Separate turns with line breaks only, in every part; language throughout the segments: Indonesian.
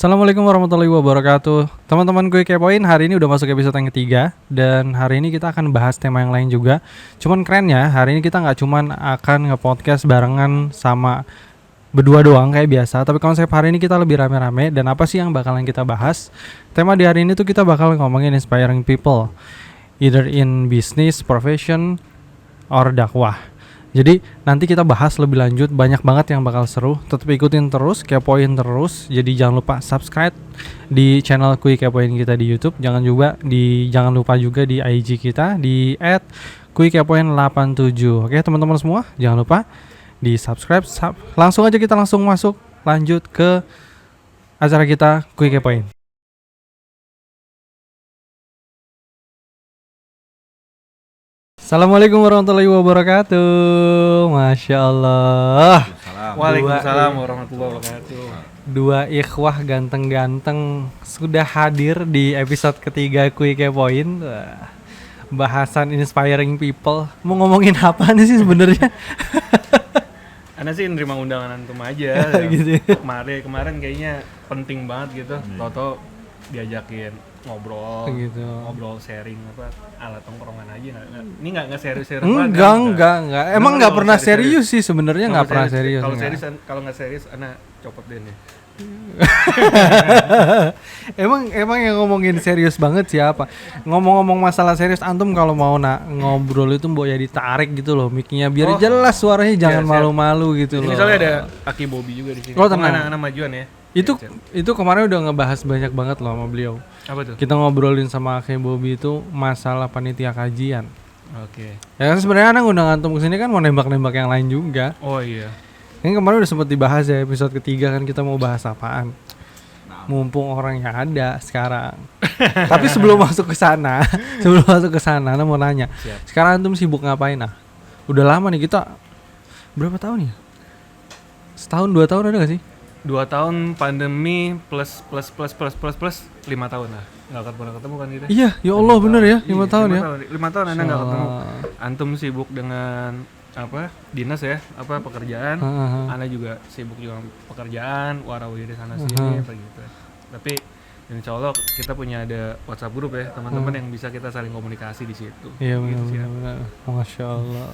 Assalamualaikum warahmatullahi wabarakatuh. Teman-teman gue kepoin, hari ini udah masuk episode yang ketiga. Dan hari ini kita akan bahas tema yang lain juga. Cuman kerennya, hari ini kita gak cuman akan nge-podcast barengan sama berdua doang kayak biasa. Tapi konsep hari ini kita lebih rame-rame. Dan apa sih yang bakalan kita bahas? Tema di hari ini tuh kita bakal ngomongin inspiring people, either in business, profession, or dakwah. Jadi nanti kita bahas lebih lanjut, banyak banget yang bakal seru. Tetap ikutin terus, kepoin terus. Jadi jangan lupa subscribe di channel Kui Kepoin kita di YouTube. Jangan lupa juga di IG kita di @kuikepoin87. Oke teman-teman semua, jangan lupa di subscribe. Langsung aja kita masuk lanjut ke acara kita Kui Kepoin. Assalamualaikum warahmatullahi wabarakatuh. Masya Allah.
Waalaikumsalam warahmatullahi wabarakatuh.
Dua ikhwah ganteng-ganteng sudah hadir di episode ketiga Kui Kepoin. Bahasan inspiring people. Mau ngomongin apa nih sih sebenarnya?
Ana sih nerima undangan antum aja.
Gitu.
Kemarin kayaknya penting banget gitu. Toto diajakin ngobrol sharing apa alat tongkrongan aja ini nggak serius
enggak emang nggak pernah serius sih sebenarnya, nggak pernah serius.
Kalau nggak serius ana copot deh nih.
emang yang ngomongin serius banget siapa? Ngomong-ngomong masalah serius, antum kalau mau ngobrol itu mbok ya ditarik gitu loh mic-nya biar jelas suaranya, jangan malu-malu gitu loh.
Misalnya ada Aki Bobby juga di sini.
Oh tenang.
Anak majuan ya.
Itu kemarin udah ngebahas banyak banget loh sama beliau.
Apa tuh?
Kita ngobrolin sama Aki Bobby itu masalah panitia kajian.
Oke.
Ya kan sebenarnya anak ngundang antum kesini kan mau nembak-nembak yang lain juga.
Oh iya.
Kan kemarin udah sempat dibahas ya episode ketiga kan kita mau bahas apaan. Mumpung orangnya ada sekarang. Tapi sebelum masuk ke sana, Ana mau nanya.
Siap.
Sekarang antum sibuk ngapain ah? Udah lama nih kita. Berapa tahun ya? Setahun 2 tahun ada gak sih?
2 tahun pandemi plus 5 tahun lah nggak pernah ketemu kan kita.
Iya, ya Allah bener ya 5 tahun ya.
5 tahun Anda nggak ketemu. Antum sibuk dengan apa dinas ya, apa pekerjaan. Anda juga sibuk juga pekerjaan, warawiri sana sini begitu. Tapi insya Allah kita punya ada WhatsApp grup ya teman-teman yang bisa kita saling komunikasi di situ.
Iya benar. Masya Allah.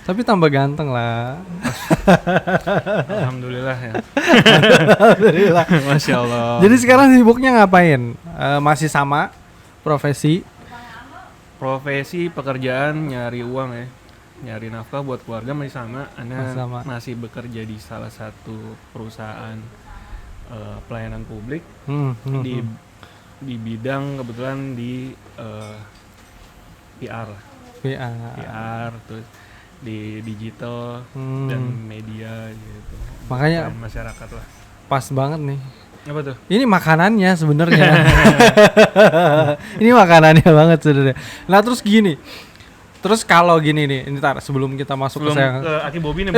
Tapi tambah ganteng lah.
Alhamdulillah ya.
Alhamdulillah.
Masya Allah.
Jadi sekarang sibuknya ngapain? Masih sama profesi?
Profesi pekerjaan nyari uang ya, nyari nafkah buat keluarga masih sama. Masih bekerja di salah satu perusahaan pelayanan publik di bidang kebetulan di PR terus di digital dan media gitu.
Makanya
masyarakat lah.
Pas banget nih.
Apa tuh?
Ini makanannya sebenarnya. Ini makanannya banget sebenarnya. Nah terus gini. Terus kalau gini nih, ini sebelum kita masuk ke
Aki Bobby nih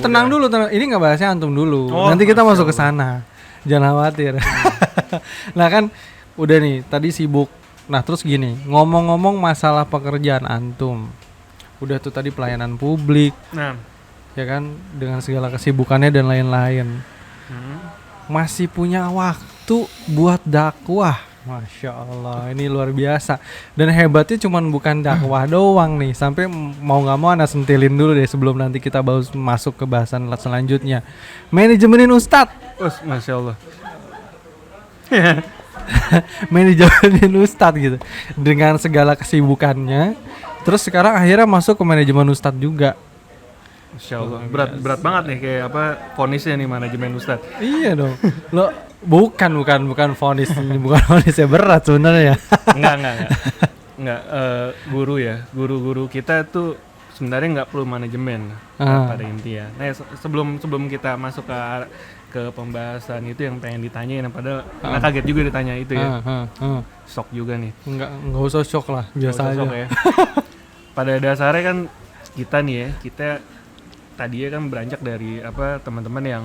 tenang dulu. Ini nggak bahasnya antum dulu. Nanti kita masuk ke sana. Jangan khawatir. Nah kan udah nih, tadi sibuk. Nah terus gini, ngomong-ngomong masalah pekerjaan antum. Udah tuh tadi pelayanan publik.
Nah,
ya kan dengan segala kesibukannya dan lain-lain. Masih punya waktu buat dakwah. Masya Allah, ini luar biasa. Dan hebatnya cuman bukan dakwah doang nih. Sampai mau gak mau Ana sentilin dulu deh sebelum nanti kita masuk ke bahasan selanjutnya. Manajemenin Ustadz.
Masya Allah.
Manajemenin Ustadz gitu. Dengan segala kesibukannya. Terus sekarang akhirnya masuk ke manajemen Ustadz juga.
Masya Allah, berat banget nih kayak apa vonisnya nih manajemen Ustadz.
Iya dong. Lo bukan vonis, bukan vonisnya berat sebenarnya. Enggak. Guru kita tuh sebenarnya nggak perlu manajemen pada intinya. Nah sebelum kita masuk ke pembahasan itu yang pengen ditanyain, padahal kaget juga ditanya itu ya. Shock juga nih. Nggak usah shock lah, biasa aja.
Ya. Pada dasarnya kan kita nih ya, kita tadinya kan beranjak dari apa teman-teman yang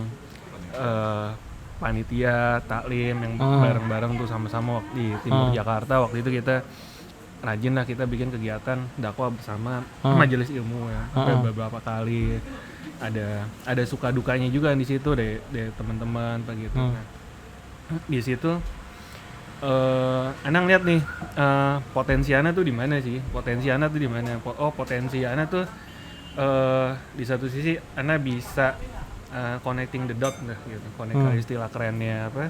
panitia taklim yang bareng-bareng tuh sama-sama di Timur Jakarta. Waktu itu kita rajin lah kita bikin kegiatan dakwah bersama majelis ilmu ya. Beberapa kali ada suka dukanya juga di situ deh teman-teman begitu. di situ Ana ngeliat nih potensi Ana tuh di mana sih? Potensi Ana tuh di mana? Potensi Ana tuh di satu sisi Ana bisa connecting the dot gitu. Kalau istilah kerennya apa?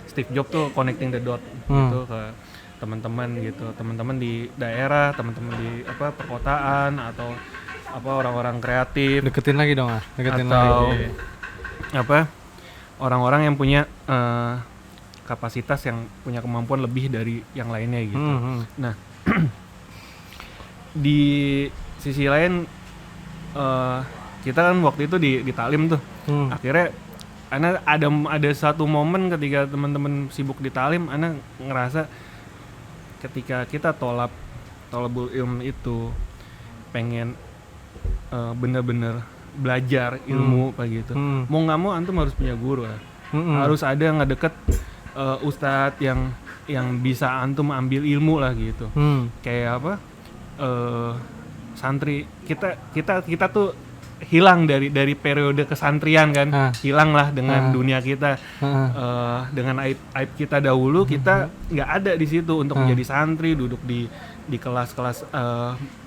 Steve Jobs tuh connecting the dot gitu ke teman-teman gitu. Teman-teman di daerah, teman-teman di apa perkotaan atau apa orang-orang kreatif.
Deketin lagi dong, deketin
atau
lagi.
Apa? Orang-orang yang punya kapasitas yang punya kemampuan lebih dari yang lainnya gitu. Nah, di sisi lain kita kan waktu itu di Talim tuh. Akhirnya Ana ada satu momen ketika teman-teman sibuk di Talim, Ana ngerasa ketika kita tolabul ilmu itu pengen bener-bener belajar ilmu kayak gitu. Mau nggak mau antum harus punya guru ya. Harus ada ngedeket ustadz yang bisa antum ambil ilmu lah gitu. Kayak apa? Santri kita tuh hilang dari periode kesantrian kan, hilang lah dengan dunia kita, dengan aib kita dahulu, kita nggak ada di situ untuk menjadi santri, duduk di kelas-kelas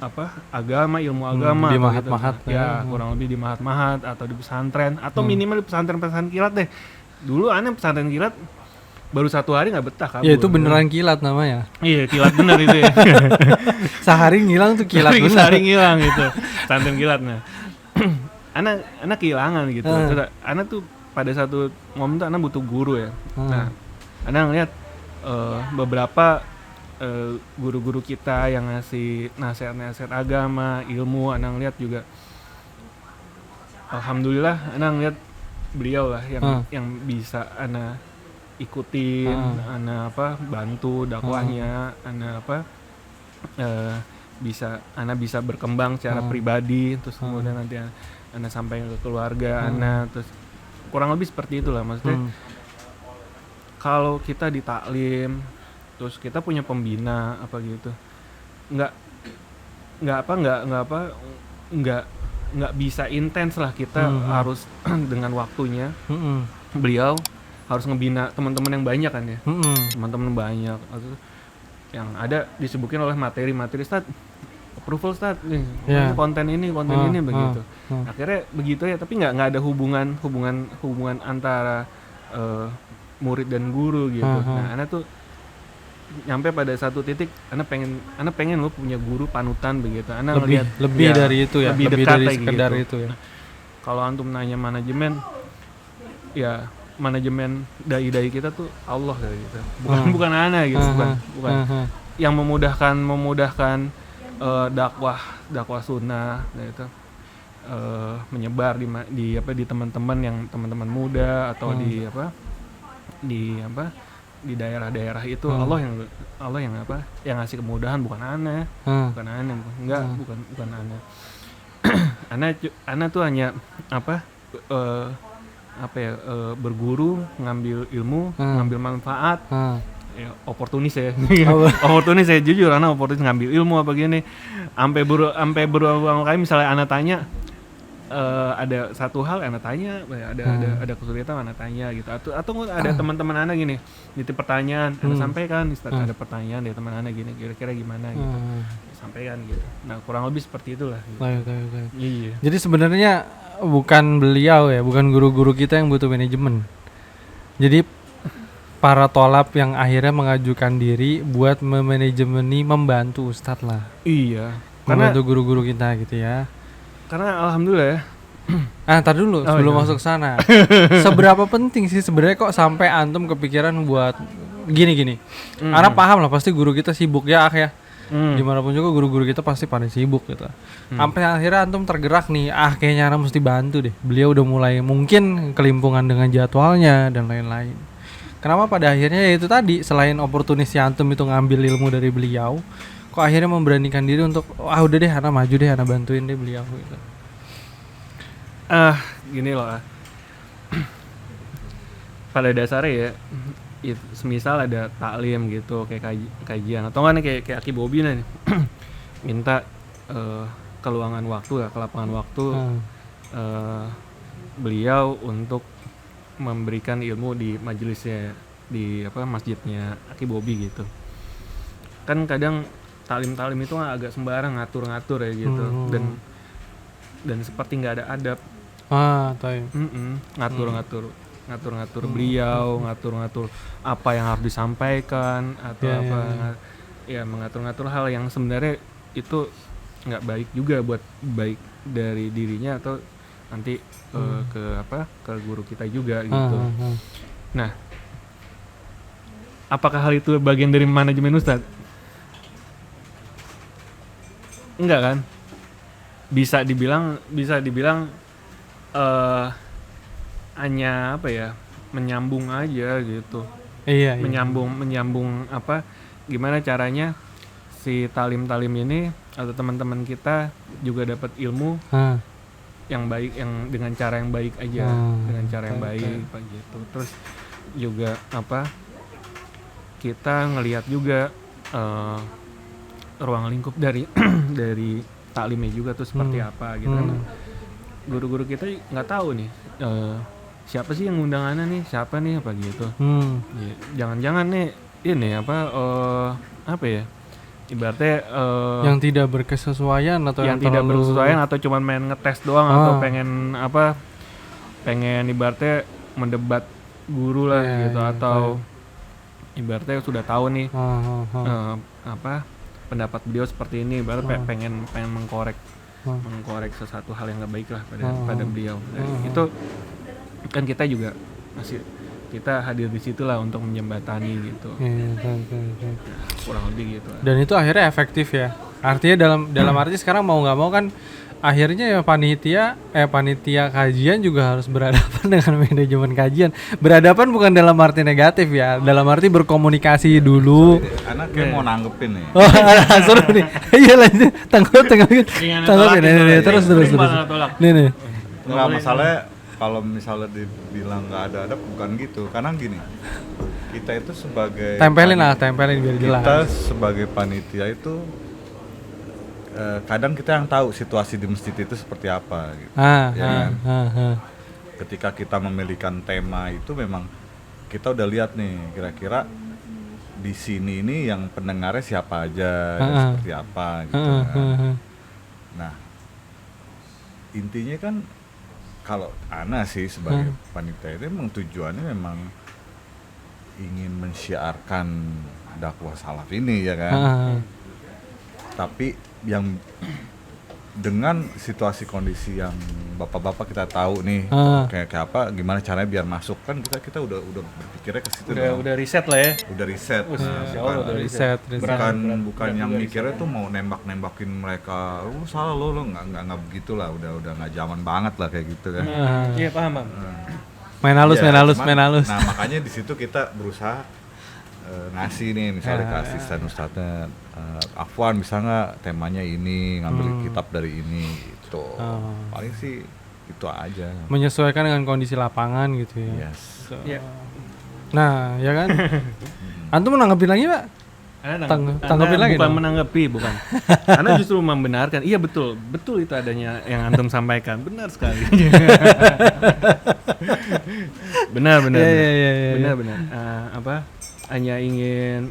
apa agama, ilmu agama
di mahat-mahat
gitu. Ya kurang lebih di mahat-mahat atau di pesantren atau minimal di pesantren kilat deh. Dulu aneh pesantren kilat baru 1 hari nggak betah kabur.
Ya itu beneran kilat namanya.
Iya kilat bener itu ya.
Sehari ngilang tuh kilat bener.
Sehari ngilang gitu pesantren kilat. Nah anak kehilangan gitu. Terus anak tuh pada satu momen tuh anak butuh guru ya. Nah anak ngeliat beberapa guru-guru kita yang ngasih nasihat-nasihat agama, ilmu. Anak ngeliat juga alhamdulillah anak ngeliat beliau lah yang bisa anak ikutin, anak apa bantu dakwahnya, anak apa bisa berkembang secara pribadi, terus kemudian nanti Ana sampai ke keluarga Ana, terus kurang lebih seperti itulah maksudnya. Kalau kita di taklim, terus kita punya pembina apa gitu, nggak bisa intens lah kita harus dengan waktunya. Beliau harus ngebina teman-teman yang banyak kan ya, teman-teman banyak, yang ada disibukin oleh materi Ustaz, approval Ustaz nih, konten ini begitu. Akhirnya begitu ya, tapi nggak ada hubungan antara murid dan guru gitu. Nah, Ana tuh nyampe pada satu titik, Ana pengen lo punya guru panutan begitu. Ana ngelihat
lebih ya, dari itu ya, lebih dari sekedar
gitu.
itu ya.
Kalau antum nanya manajemen, ya manajemen dai kita tuh Allah kayak gitu. Bukan Ana gitu, bukan. Yang memudahkan dakwah sunnah gitu. Menyebar di teman-teman muda atau di daerah-daerah itu Allah yang ngasih kemudahan, bukan Ana. Bukan Ana. Ana tuh hanya berguru, ngambil ilmu, ngambil manfaat. Ya, oportunis ya. Oportunis ya, jujur Ana oportunis ngambil ilmu apa gini. Sampai berulang kali misalnya Ana tanya ada satu hal Ana tanya, ada kesulitan Ana tanya gitu. Atau ada teman-teman Ana gini, nitip pertanyaan, Ana sampaikan, Ustaz ada pertanyaan dari teman Ana gini, kira-kira gimana gitu. Sampaikan gitu. Nah, kurang lebih seperti itulah gitu. Iya.
Jadi sebenarnya bukan beliau ya, bukan guru-guru kita yang butuh manajemen. Jadi para tolab yang akhirnya mengajukan diri buat memanajemeni, membantu Ustadz lah.
Iya.
Membantu guru-guru kita gitu ya.
Karena alhamdulillah ya.
Ntar dulu sebelum masuk sana. Seberapa penting sih sebenarnya kok sampai antum kepikiran buat gini? Karena paham lah pasti guru kita sibuk ya ya. Gimana pun juga guru-guru kita pasti pada sibuk gitu. Sampai akhirnya antum tergerak nih, kayaknya Ana mesti bantu deh. Beliau udah mulai mungkin kelimpungan dengan jadwalnya dan lain-lain. Kenapa pada akhirnya ya itu tadi, selain oportunis antum itu ngambil ilmu dari beliau, kok akhirnya memberanikan diri untuk udah deh Ana maju deh, Ana bantuin deh beliau gitu.
Gini loh. Pada dasarnya ya semisal ada taklim gitu kayak kajian atau kan kayak Aki Bobi nih minta keluangan waktu ya, kelapangan waktu beliau untuk memberikan ilmu di majelisnya di apa masjidnya Aki Bobi gitu. Kan kadang talim itu agak sembarang ngatur-ngatur ya gitu, dan seperti nggak ada adab. Ngatur-ngatur beliau, ngatur-ngatur apa yang harus disampaikan atau ya mengatur-ngatur hal yang sebenarnya itu nggak baik juga buat baik dari dirinya atau nanti ke guru kita juga gitu. Nah, apakah hal itu bagian dari manajemen Ustadz? Enggak kan? Bisa dibilang hanya apa ya, menyambung aja gitu. Menyambung apa? Gimana caranya si talim-talim ini atau teman-teman kita juga dapat ilmu yang baik, yang dengan cara yang baik aja, dengan cara yang baik gitu. Terus juga apa? Kita ngelihat juga ruang lingkup dari dari taklimnya juga tuh seperti apa gitu kan. Guru-guru kita nggak tahu nih siapa sih yang undangannya nih, siapa nih apa gitu. Ya, jangan-jangan nih ini apa ya, ibaratnya
yang tidak berkesesuaian atau
yang tidak berkesesuaian atau cuma main ngetes doang atau pengen ibaratnya mendebat guru lah gitu, atau ibaratnya sudah tahu nih pendapat beliau seperti ini, baru pengen mengkorek sesuatu hal yang nggak baik lah pada beliau. Itu kan kita juga kita hadir di situ lah untuk menjembatani gitu. Kurang lebih gitu.
Dan itu akhirnya efektif ya. Artinya dalam arti sekarang mau nggak mau kan akhirnya ya panitia kajian juga harus berhadapan dengan manajemen kajian. Berhadapan bukan dalam arti negatif ya, dalam arti berkomunikasi dulu.
Anak kayak mau nanggepin nih.
Oh, seru nih. Iya lanjut. Tanggapin. Nih, terus. Nih.
Enggak, masalahnya kalau misalnya dibilang nggak ada bukan gitu, karena gini, kita itu sebagai
tempelin biar jelas.
Kita sebagai panitia itu kadang kita yang tahu situasi di masjid itu seperti apa gitu. Ketika kita memilihkan tema itu memang kita udah lihat nih kira-kira di sini ini yang pendengarnya siapa aja dan seperti apa gitu kan. Nah, intinya kan kalau Ana sih sebagai panitia itu memang tujuannya memang ingin mensyiarkan dakwah salaf ini ya kan. Tapi yang dengan situasi kondisi yang bapak-bapak kita tahu nih kayak apa, gimana caranya biar masuk, kan kita udah berpikirnya ke situ.
Udah riset lah ya.
Udah riset. Bukan yang mikirnya tuh mau nembak-nembakin mereka. Salah lo nggak begitulah, udah nggak zaman banget lah kayak gitu kan.
Iya paham.
Main halus.
Nah, makanya di situ kita berusaha ngasih nih misalnya ke asisten ustadznya, Afwan bisa nggak temanya ini, ngambil kitab dari ini gitu. Paling sih itu aja,
menyesuaikan dengan kondisi lapangan gitu ya.
Yes.
Nah ya kan. Antum menanggapi lagi Pak? Tanggapin lagi
bukan
dong.
menanggapi, bukan. Karena justru membenarkan. Iya betul itu adanya yang antum sampaikan, benar sekali. benar. Hanya ingin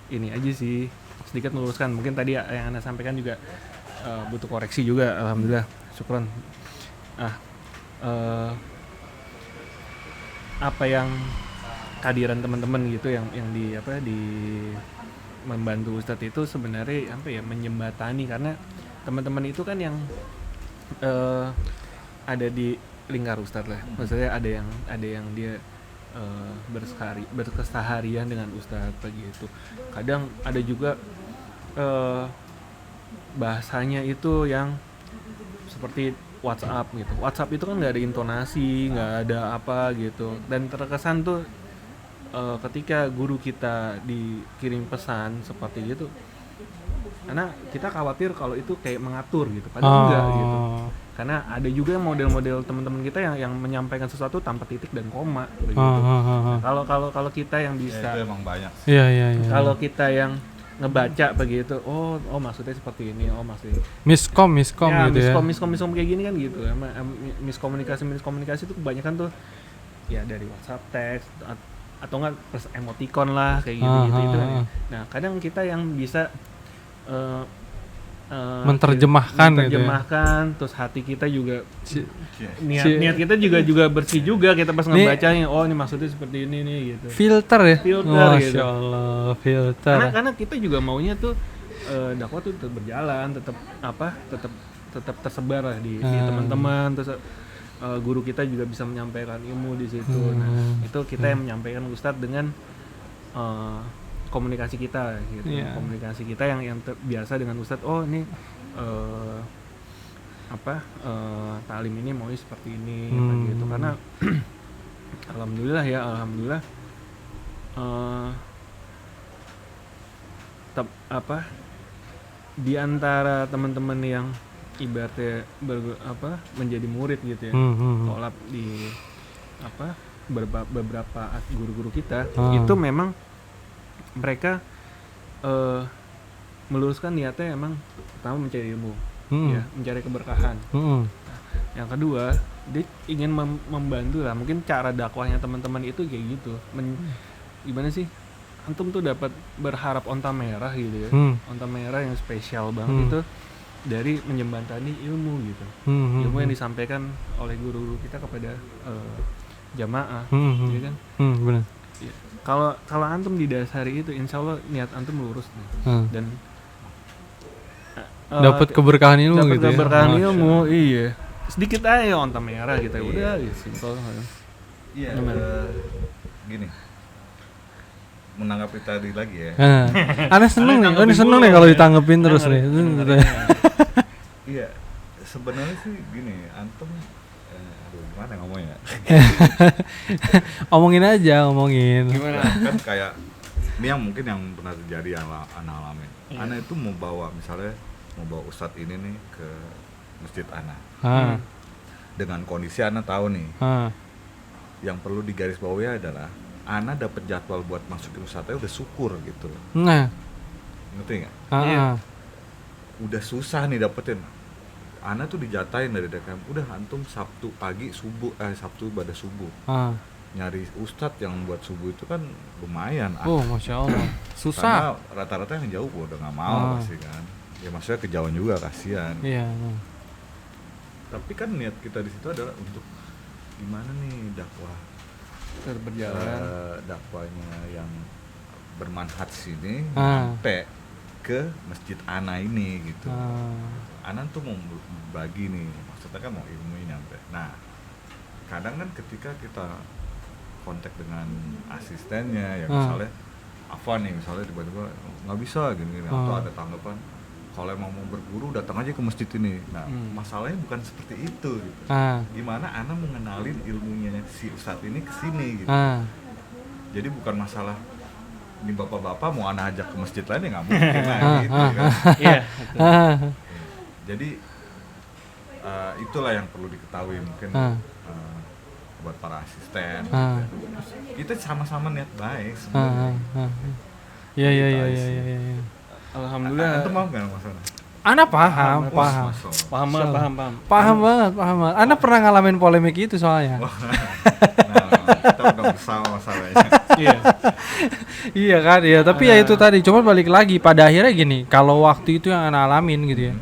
ini aja sih, sedikit meluruskan. Mungkin tadi yang Anda sampaikan juga butuh koreksi juga. Alhamdulillah, syukron. Apa yang kehadiran teman-teman gitu yang di membantu Ustadz itu sebenarnya menjembatani, karena teman-teman itu kan yang ada di lingkar Ustadz lah. Maksudnya ada yang dia berkeseharian dengan Ustadz begitu. Kadang ada juga bahasanya itu yang seperti WhatsApp gitu. WhatsApp itu kan nggak ada intonasi, nggak ada apa gitu. Dan terkesan tuh ketika guru kita dikirim pesan seperti itu, karena kita khawatir kalau itu kayak mengatur gitu. Padahal enggak gitu. Karena ada juga model-model teman-teman kita yang menyampaikan sesuatu tanpa titik dan koma begitu. Kalau kita yang bisa,
itu emang banyak.
Iya.
Kalau kita yang ngebaca begitu, oh maksudnya seperti ini, maksudnya
miskom
ya,
gitu ya.
miskom kayak gini kan gitu. Miskomunikasi itu kebanyakan tuh ya dari WhatsApp, teks atau enggak emoticon lah kayak gitu itu kan. Nah kadang kita yang bisa
menerjemahkan gitu ya.
Terus hati kita juga niat kita juga bersih juga kita pas ngebacanya, oh ini maksudnya seperti ini nih gitu.
Filter ya.
Masya
gitu. Allah, filter.
Karena kita juga maunya tuh dakwah tuh tetap berjalan, tetap tersebar lah di teman-teman, terus guru kita juga bisa menyampaikan ilmu di situ. Nah, itu kita yang menyampaikan Ustadz dengan komunikasi kita gitu. Komunikasi kita yang biasa dengan Ustadz, oh ini talim ini mau seperti ini gitu. Karena alhamdulillah di antara teman-teman yang ibaratnya menjadi murid gitu ya, tolap di beberapa guru-guru kita itu memang mereka meluruskan niatnya emang pertama mencari ilmu, ya, mencari keberkahan. Nah, yang kedua dia ingin membantu lah, mungkin cara dakwahnya teman-teman itu kayak gitu. Gimana sih? Antum tuh dapat berharap onta merah gitu ya, onta merah yang spesial banget itu dari menjembatani ilmu gitu, ilmu yang disampaikan oleh guru-guru kita kepada jamaah, gitu kan?
Benar.
Ya. Kalau antum didasari itu, insya Allah niat antum lurus nih, dan
dapat keberkahan ilmu
dapat
gitu ya.
Keberkahan ilmu, iya. Sedikit aja onta merah gitu, udah simpel.
Iya. Gini. Menanggapi tadi lagi ya.
Aneh seneng nih kalau ditanggepin terus nih.
Iya. Sebenarnya sih gini, antum gimana ngomongnya?
Omongin.
Gimana?
Kan kayak ini yang mungkin yang pernah terjadi yang Ana alamin. Ana itu mau bawa ustadz ini nih ke masjid Ana. Dengan kondisi Ana tahu nih. Yang perlu digarisbawahi adalah Ana dapat jadwal buat masukin ustadznya udah syukur gitu.
Nah.
Ngerti nggak?
Iya.
Udah susah nih dapetin. Ana tuh dijatain dari DKM, udah antum Sabtu pagi Sabtu pada subuh. Nyari ustadz yang buat subuh itu kan lumayan.
Oh, Masya Allah. Susah.
Karena rata-rata yang jauh udah nggak mau pasti kan. Ya maksudnya kejauhan juga, kasihan.
Iya.
Tapi kan niat kita di situ adalah untuk gimana nih dakwah
berjalan,
dakwahnya yang bermanfaat sini sampai ke masjid Ana ini gitu. Ana tuh mau bagi nih, maksudnya kan mau ilmunya nyampe. Nah, kadang kan ketika kita kontak dengan asistennya, ya misalnya Afwan nih, misalnya tiba-tiba nggak bisa gini, atau ada tanggapan, kalau emang mau berguru datang aja ke masjid ini. Nah, masalahnya bukan seperti itu gitu. Gimana Ana mau ngenalin ilmunya si ustadz ini ke sini gitu. Jadi bukan masalah ini bapak-bapak mau Ana ajak ke masjid lain ya nggak mungkin gitu kan.
Iya.
Jadi itulah yang perlu diketahui mungkin buat para asisten. Kita sama-sama niat baik sebenarnya.
Iya.
Alhamdulillah.
Antum paham nggak masalah?
Ana paham. Paham banget. Ana pernah ngalamin polemik itu soalnya.
Kita udah bersama masalahnya.
Iya kan, iya. Tapi ya itu tadi. Cuma balik lagi pada akhirnya gini. Kalau waktu itu yang Ana alamin gitu ya.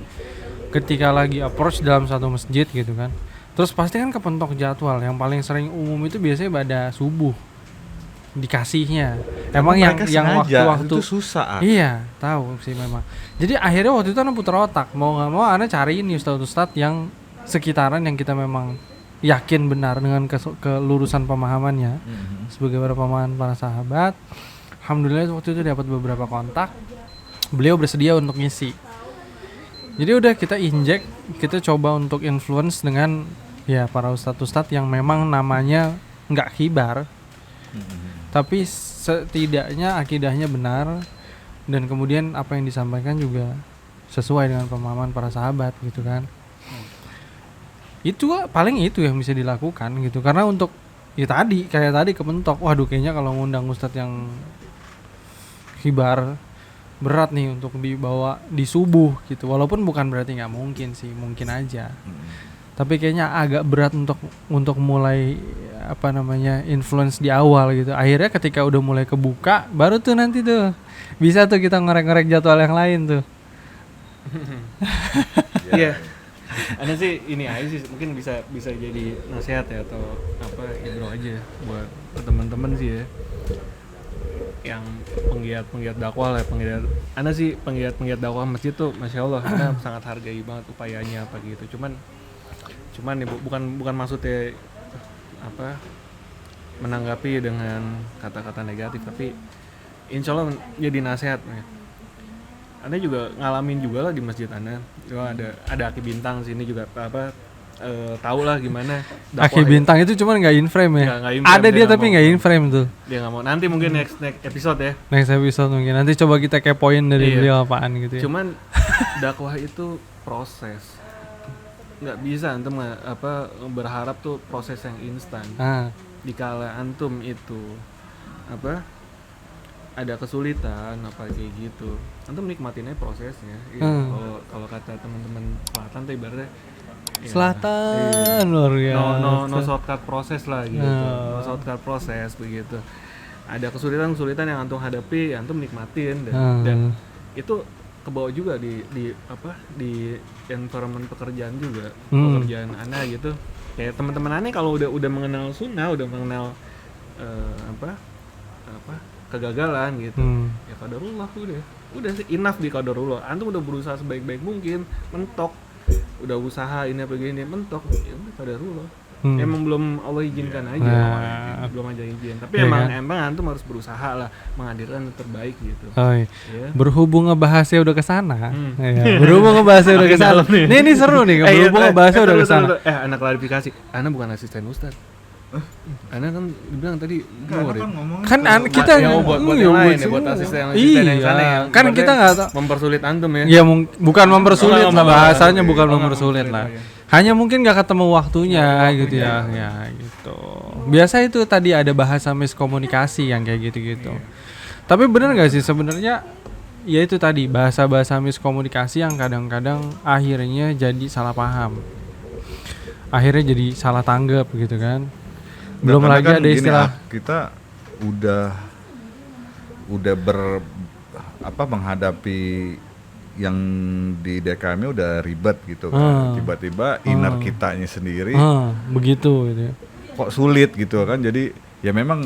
Ketika lagi approach dalam satu masjid gitu kan. Terus pasti kan kepentok jadwal. Yang paling sering umum itu biasanya pada subuh. Dikasihnya emang yang waktu-waktu
itu susah.
Iya, tahu sih memang. Jadi akhirnya waktu itu Ana putar otak, mau nggak mau Ana cariin ustadz yang sekitaran yang kita memang yakin benar dengan kelurusan pemahamannya sebagai pemahaman para sahabat. Alhamdulillah waktu itu dapat beberapa kontak, beliau bersedia untuk ngisi. Jadi udah kita injek, kita coba untuk influence dengan ya para ustadz yang memang namanya nggak kibar. Tapi setidaknya akidahnya benar dan kemudian apa yang disampaikan juga sesuai dengan pemahaman para sahabat gitu kan. Itu paling itu yang bisa dilakukan gitu. Karena untuk ya kayak tadi kepentok, waduh kayaknya kalau ngundang ustadz yang kibar berat nih untuk dibawa di subuh gitu. Walaupun bukan berarti nggak mungkin sih, mungkin aja. Tapi kayaknya agak berat untuk mulai apa namanya influence di awal gitu. Akhirnya ketika udah mulai kebuka, baru tuh nanti tuh bisa tuh kita ngorek-ngorek jadwal yang lain tuh.
Iya. Ana sih ini aja sih mungkin bisa jadi nasihat ya atau apa intro aja buat teman-teman sih ya. Yang penggiat dakwah lah, Ana sih penggiat dakwah masjid tuh Masya Allah Ana sangat hargai banget upayanya apa gitu. Cuman nih bukan maksudnya apa menanggapi dengan kata-kata negatif, tapi insya Allah jadi nasihat ya. Anda juga ngalamin juga lah di masjid Anda. Ada Aki Bintang sini juga apa tahu lah gimana.
Aki Bintang itu cuman nggak in frame ya.
Nggak in frame,
ada dia tapi nggak in frame tuh.
Dia nggak mau. Nanti mungkin next episode ya.
Next episode mungkin. Nanti coba kita kepoin dari beliau apaan gitu ya.
Cuman dakwah itu proses. Nggak bisa antum apa berharap tuh proses yang instan. Dikala antum itu apa ada kesulitan apa kayak gitu, antum nikmatin aja prosesnya. Kalau kata teman-teman selatan tuh ibaratnya
selatan luar biasa.
No shortcut proses lah gitu. No shortcut proses begitu. Ada kesulitan yang antum hadapi, antum nikmatin dan itu kebawa juga di environment pekerjaan juga. Pekerjaan Ana gitu. Kayak teman-teman Ana kalau udah mengenal sunnah, udah mengenal apa kegagalan gitu. Ya qadarullah udah sih enough di qadarullah. Antum udah berusaha sebaik-baik mungkin, mentok. Udah usaha ini apa gini, mentok. Ya udah qadarullah. Emang belum Allah izinkan aja. Belum aja izin. Tapi emang antum harus berusaha lah menghadirkan yang terbaik gitu.
Berhubung ngebahasnya udah kesana. Berhubung ngebahasnya udah kesana. Ini seru nih, berhubung ngebahasnya udah kesana.
Anak klarifikasi. Ana bukan asisten Ustaz. Ana kan dibilang tadi
kan kita
buat yang lain ya, buat asisten yang sana ya.
Kan kita nggak
mempersulit antum ya.
Ya bukan mempersulit lah bahasanya, bukan mempersulit lah. Hanya mungkin nggak ketemu waktunya gitu ya gitu. Biasa itu tadi ada bahasa miskomunikasi yang kayak gitu-gitu. Tapi benar nggak sih sebenarnya? Ya itu tadi bahasa-bahasa miskomunikasi yang kadang-kadang akhirnya jadi salah paham. Akhirnya jadi salah tanggap gitu kan. Belum lagi kan ada istilah
kita udah menghadapi yang di DKM udah ribet gitu kan. Tiba-tiba inner kitanya sendiri
begitu gitu ya.
Kok sulit gitu kan. Jadi ya memang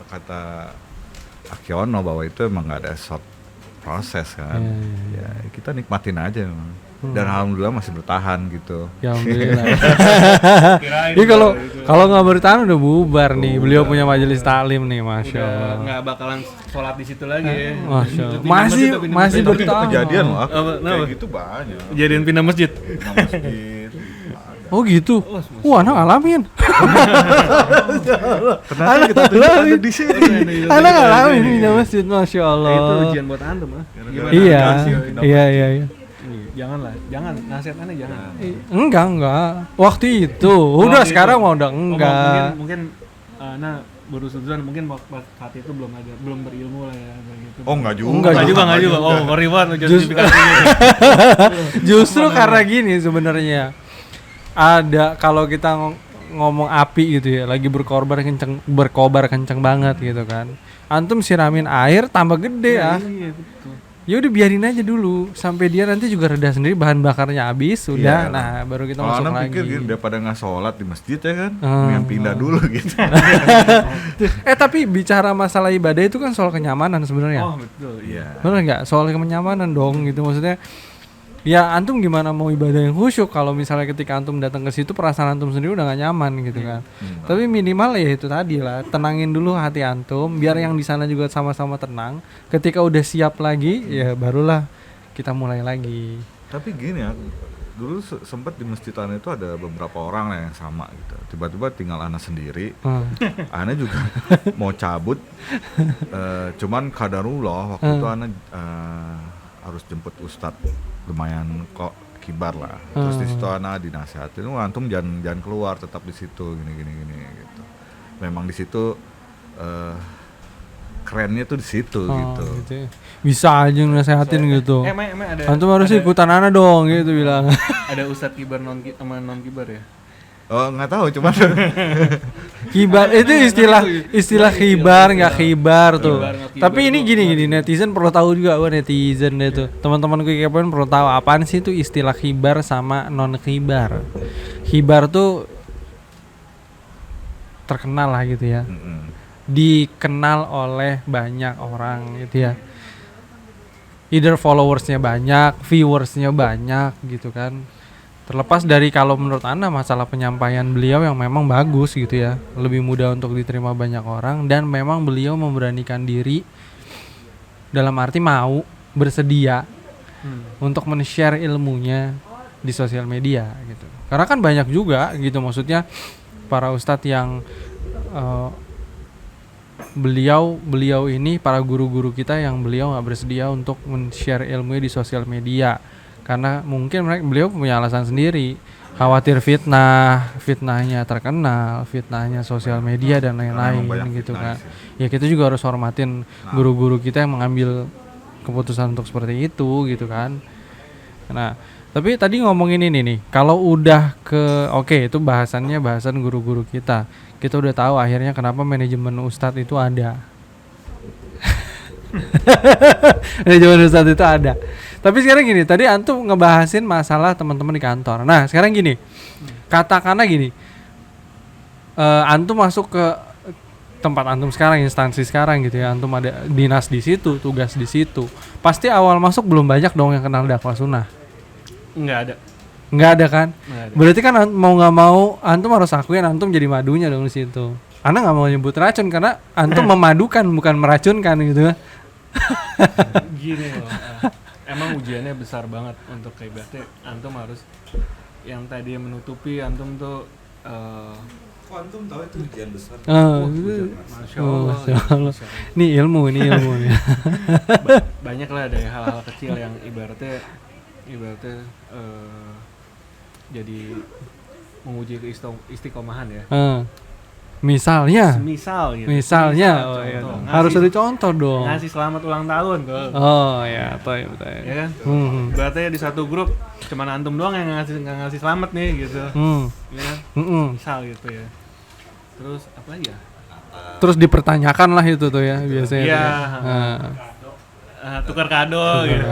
kata Akiono bahwa itu emang gak ada short proses kan. Ya kita nikmatin aja memang. Dan alhamdulillah masih bertahan gitu.
Ya alhamdulillah. Ini kalau nggak bertahan udah bubar nih. Beliau punya majelis taklim nih, masya Allah.
Nggak bakalan sholat di situ lagi ya.
Masya Allah. Masih bertahan.
Kejadian loh. Kayak gitu banyak.
Kejadian pindah masjid.
Oh gitu. Wah, anak ngalamin.
Ternyata kita tunjukkan di sini.
Anak ngalamin pindah masjid, masya Allah.
Itu ujian buat antum ah.
Iya.
Jangan nasihat aneh jangan.
Enggak. Waktu itu. Udah sekarang mau udah enggak.
Mungkin Ana baru sudut mungkin saat itu belum berilmu lah ya gitu.
Oh enggak juga.
Enggak juga. Oh, ngeri banget justifikasinya.
Justru karena gini sebenarnya. Ada kalau kita ngomong api gitu ya, lagi berkobar kenceng banget gitu kan. Antum siramin air tambah gede ya. Iya, betul. Ya udah biarin aja dulu sampai dia nanti juga reda sendiri, bahan bakarnya habis sudah. Nah baru kita masuk lagi. Pikir
gitu, daripada nggak sholat di masjid ya kan, yang pindah dulu gitu.
Tapi bicara masalah ibadah itu kan soal kenyamanan sebenarnya.
Oh betul, iya.
Benar nggak? Soal kenyamanan dong gitu maksudnya. Ya antum gimana mau ibadah yang khusyuk kalau misalnya ketika antum datang ke situ perasaan antum sendiri udah gak nyaman gitu kan. Tapi minimal ya itu tadi lah, tenangin dulu hati antum biar yang di sana juga sama-sama tenang. Ketika udah siap lagi ya barulah kita mulai lagi.
Tapi gini ya, dulu sempat di masjid Ana itu ada beberapa orang lah yang sama gitu. Tiba-tiba tinggal Ana sendiri. Ana juga mau cabut. Cuman qadarullah waktu itu Ana harus jemput Ustadz. Lumayan kok kibar lah. Terus di situ Ana dinasihatin, antum jangan keluar, tetap di situ gini gitu. Memang di situ kerennya tuh di situ gitu.
Ya. Bisa aja nasehatin gitu.
Emang ada.
Antum harus ikutan ana dong gitu bilang.
Ada ustadz kibar non kibar ya?
Oh nggak tahu cuman
Kibar itu istilah khibar nggak khibar tuh.
Khibar,
Tapi ini gini netizen perlu tahu juga, netizen itu. Teman-teman gue kepoin perlu tahu apaan sih itu istilah khibar sama non khibar. Khibar tuh terkenal lah gitu ya. Dikenal oleh banyak orang gitu ya. Either followersnya banyak, viewersnya banyak gitu kan. Terlepas dari kalau menurut Anda masalah penyampaian beliau yang memang bagus gitu ya, lebih mudah untuk diterima banyak orang, dan memang beliau memberanikan diri dalam arti mau bersedia untuk men-share ilmunya di sosial media gitu. Karena kan banyak juga gitu, maksudnya para ustadz yang beliau ini para guru-guru kita yang beliau nggak bersedia untuk men-share ilmunya di sosial media. Karena mungkin beliau punya alasan sendiri, khawatir fitnahnya terkenal, fitnahnya sosial media dan lain-lain gitu kan. Ya kita juga harus hormatin guru-guru kita yang mengambil keputusan untuk seperti itu gitu kan. Nah, tapi tadi ngomongin ini nih, kalau udah itu bahasan guru-guru kita udah tahu akhirnya kenapa manajemen ustadz itu ada. Manajemen ustadz itu ada. Tapi sekarang gini, tadi antum ngebahasin masalah teman-teman di kantor. Nah, sekarang gini. Katakanlah gini. Antum masuk ke tempat antum sekarang, instansi sekarang gitu ya. Antum ada dinas di situ, tugas di situ. Pasti awal masuk belum banyak dong yang kenal dakwah sunnah.
Enggak ada
kan?
Nggak ada.
Berarti kan mau nggak mau antum harus akuin antum jadi madunya dong di situ. Anda nggak mau nyebut racun karena antum memadukan bukan meracunkan gitu kan.
Gini loh. Emang ujiannya besar banget untuk kayak berarti antum harus yang tadi menutupi antum tuh
antum tahu itu ujian besar.
Masya Allah.
Ini ilmu nih.
Banyak lah dari hal-hal kecil yang ibaratnya jadi menguji istiqomahan ya.
Misalnya
gitu.
Misalnya harus ada contoh dong.
Ngasih selamat ulang tahun tuh.
Oh ya, betul.
Ya kan? Berarti di satu grup cuman antum doang yang ngasih selamat nih gitu. Ya kan? Misal gitu ya. Terus apa lagi ya?
Terus dipertanyakan lah itu tuh ya biasanya.
Iya. Tukar kado gitu.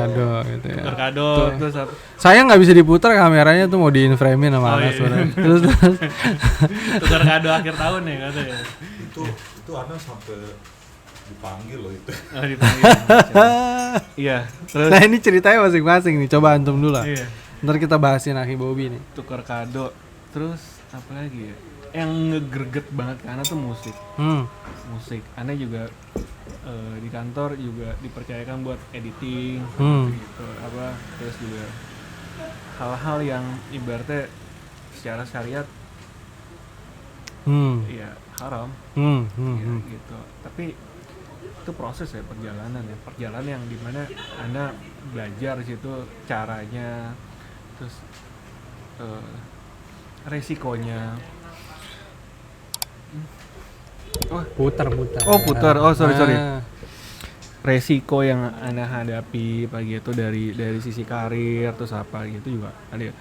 Tukar kado terus apa?
Saya nggak bisa diputar kameranya tuh mau di-inframe-in sama Anas sebenarnya. Terus
tukar kado akhir tahun ya katanya.
Itu Anas sampai dipanggil loh itu.
Dipanggil. Iya, terus
nah ini ceritanya masing-masing nih. Coba antum dulu lah.
Iya.
Ntar kita bahasin Akhi Bobby nih.
Tukar kado. Terus apa lagi ya? Yang ngegreget banget karena tuh musik. Musik. Ana juga di kantor juga dipercayakan buat editing gitu apa, terus juga hal-hal yang ibaratnya secara syariat ya haram ya, gitu. Tapi itu proses ya, perjalanan yang dimana Anda belajar di situ caranya, terus resikonya.
Putar.
Sorry. Resiko yang Anda hadapi pagi itu dari sisi karir terus apa gitu juga ada. Ya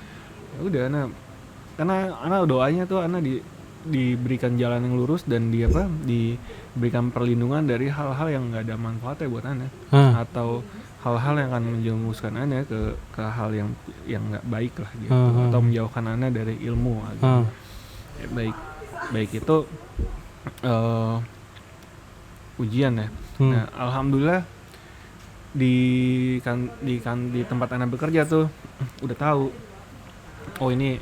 udah karena doanya tuh Anda diberikan jalan yang lurus dan diberikan perlindungan dari hal-hal yang enggak ada manfaatnya buat Anda atau hal-hal yang akan menjerumuskan Anda ke hal yang enggak baik lah gitu atau menjauhkan Anda dari ilmu gitu. Ya, baik itu ujian ya. Nah, alhamdulillah di tempat Ana bekerja tuh udah tahu. Oh ini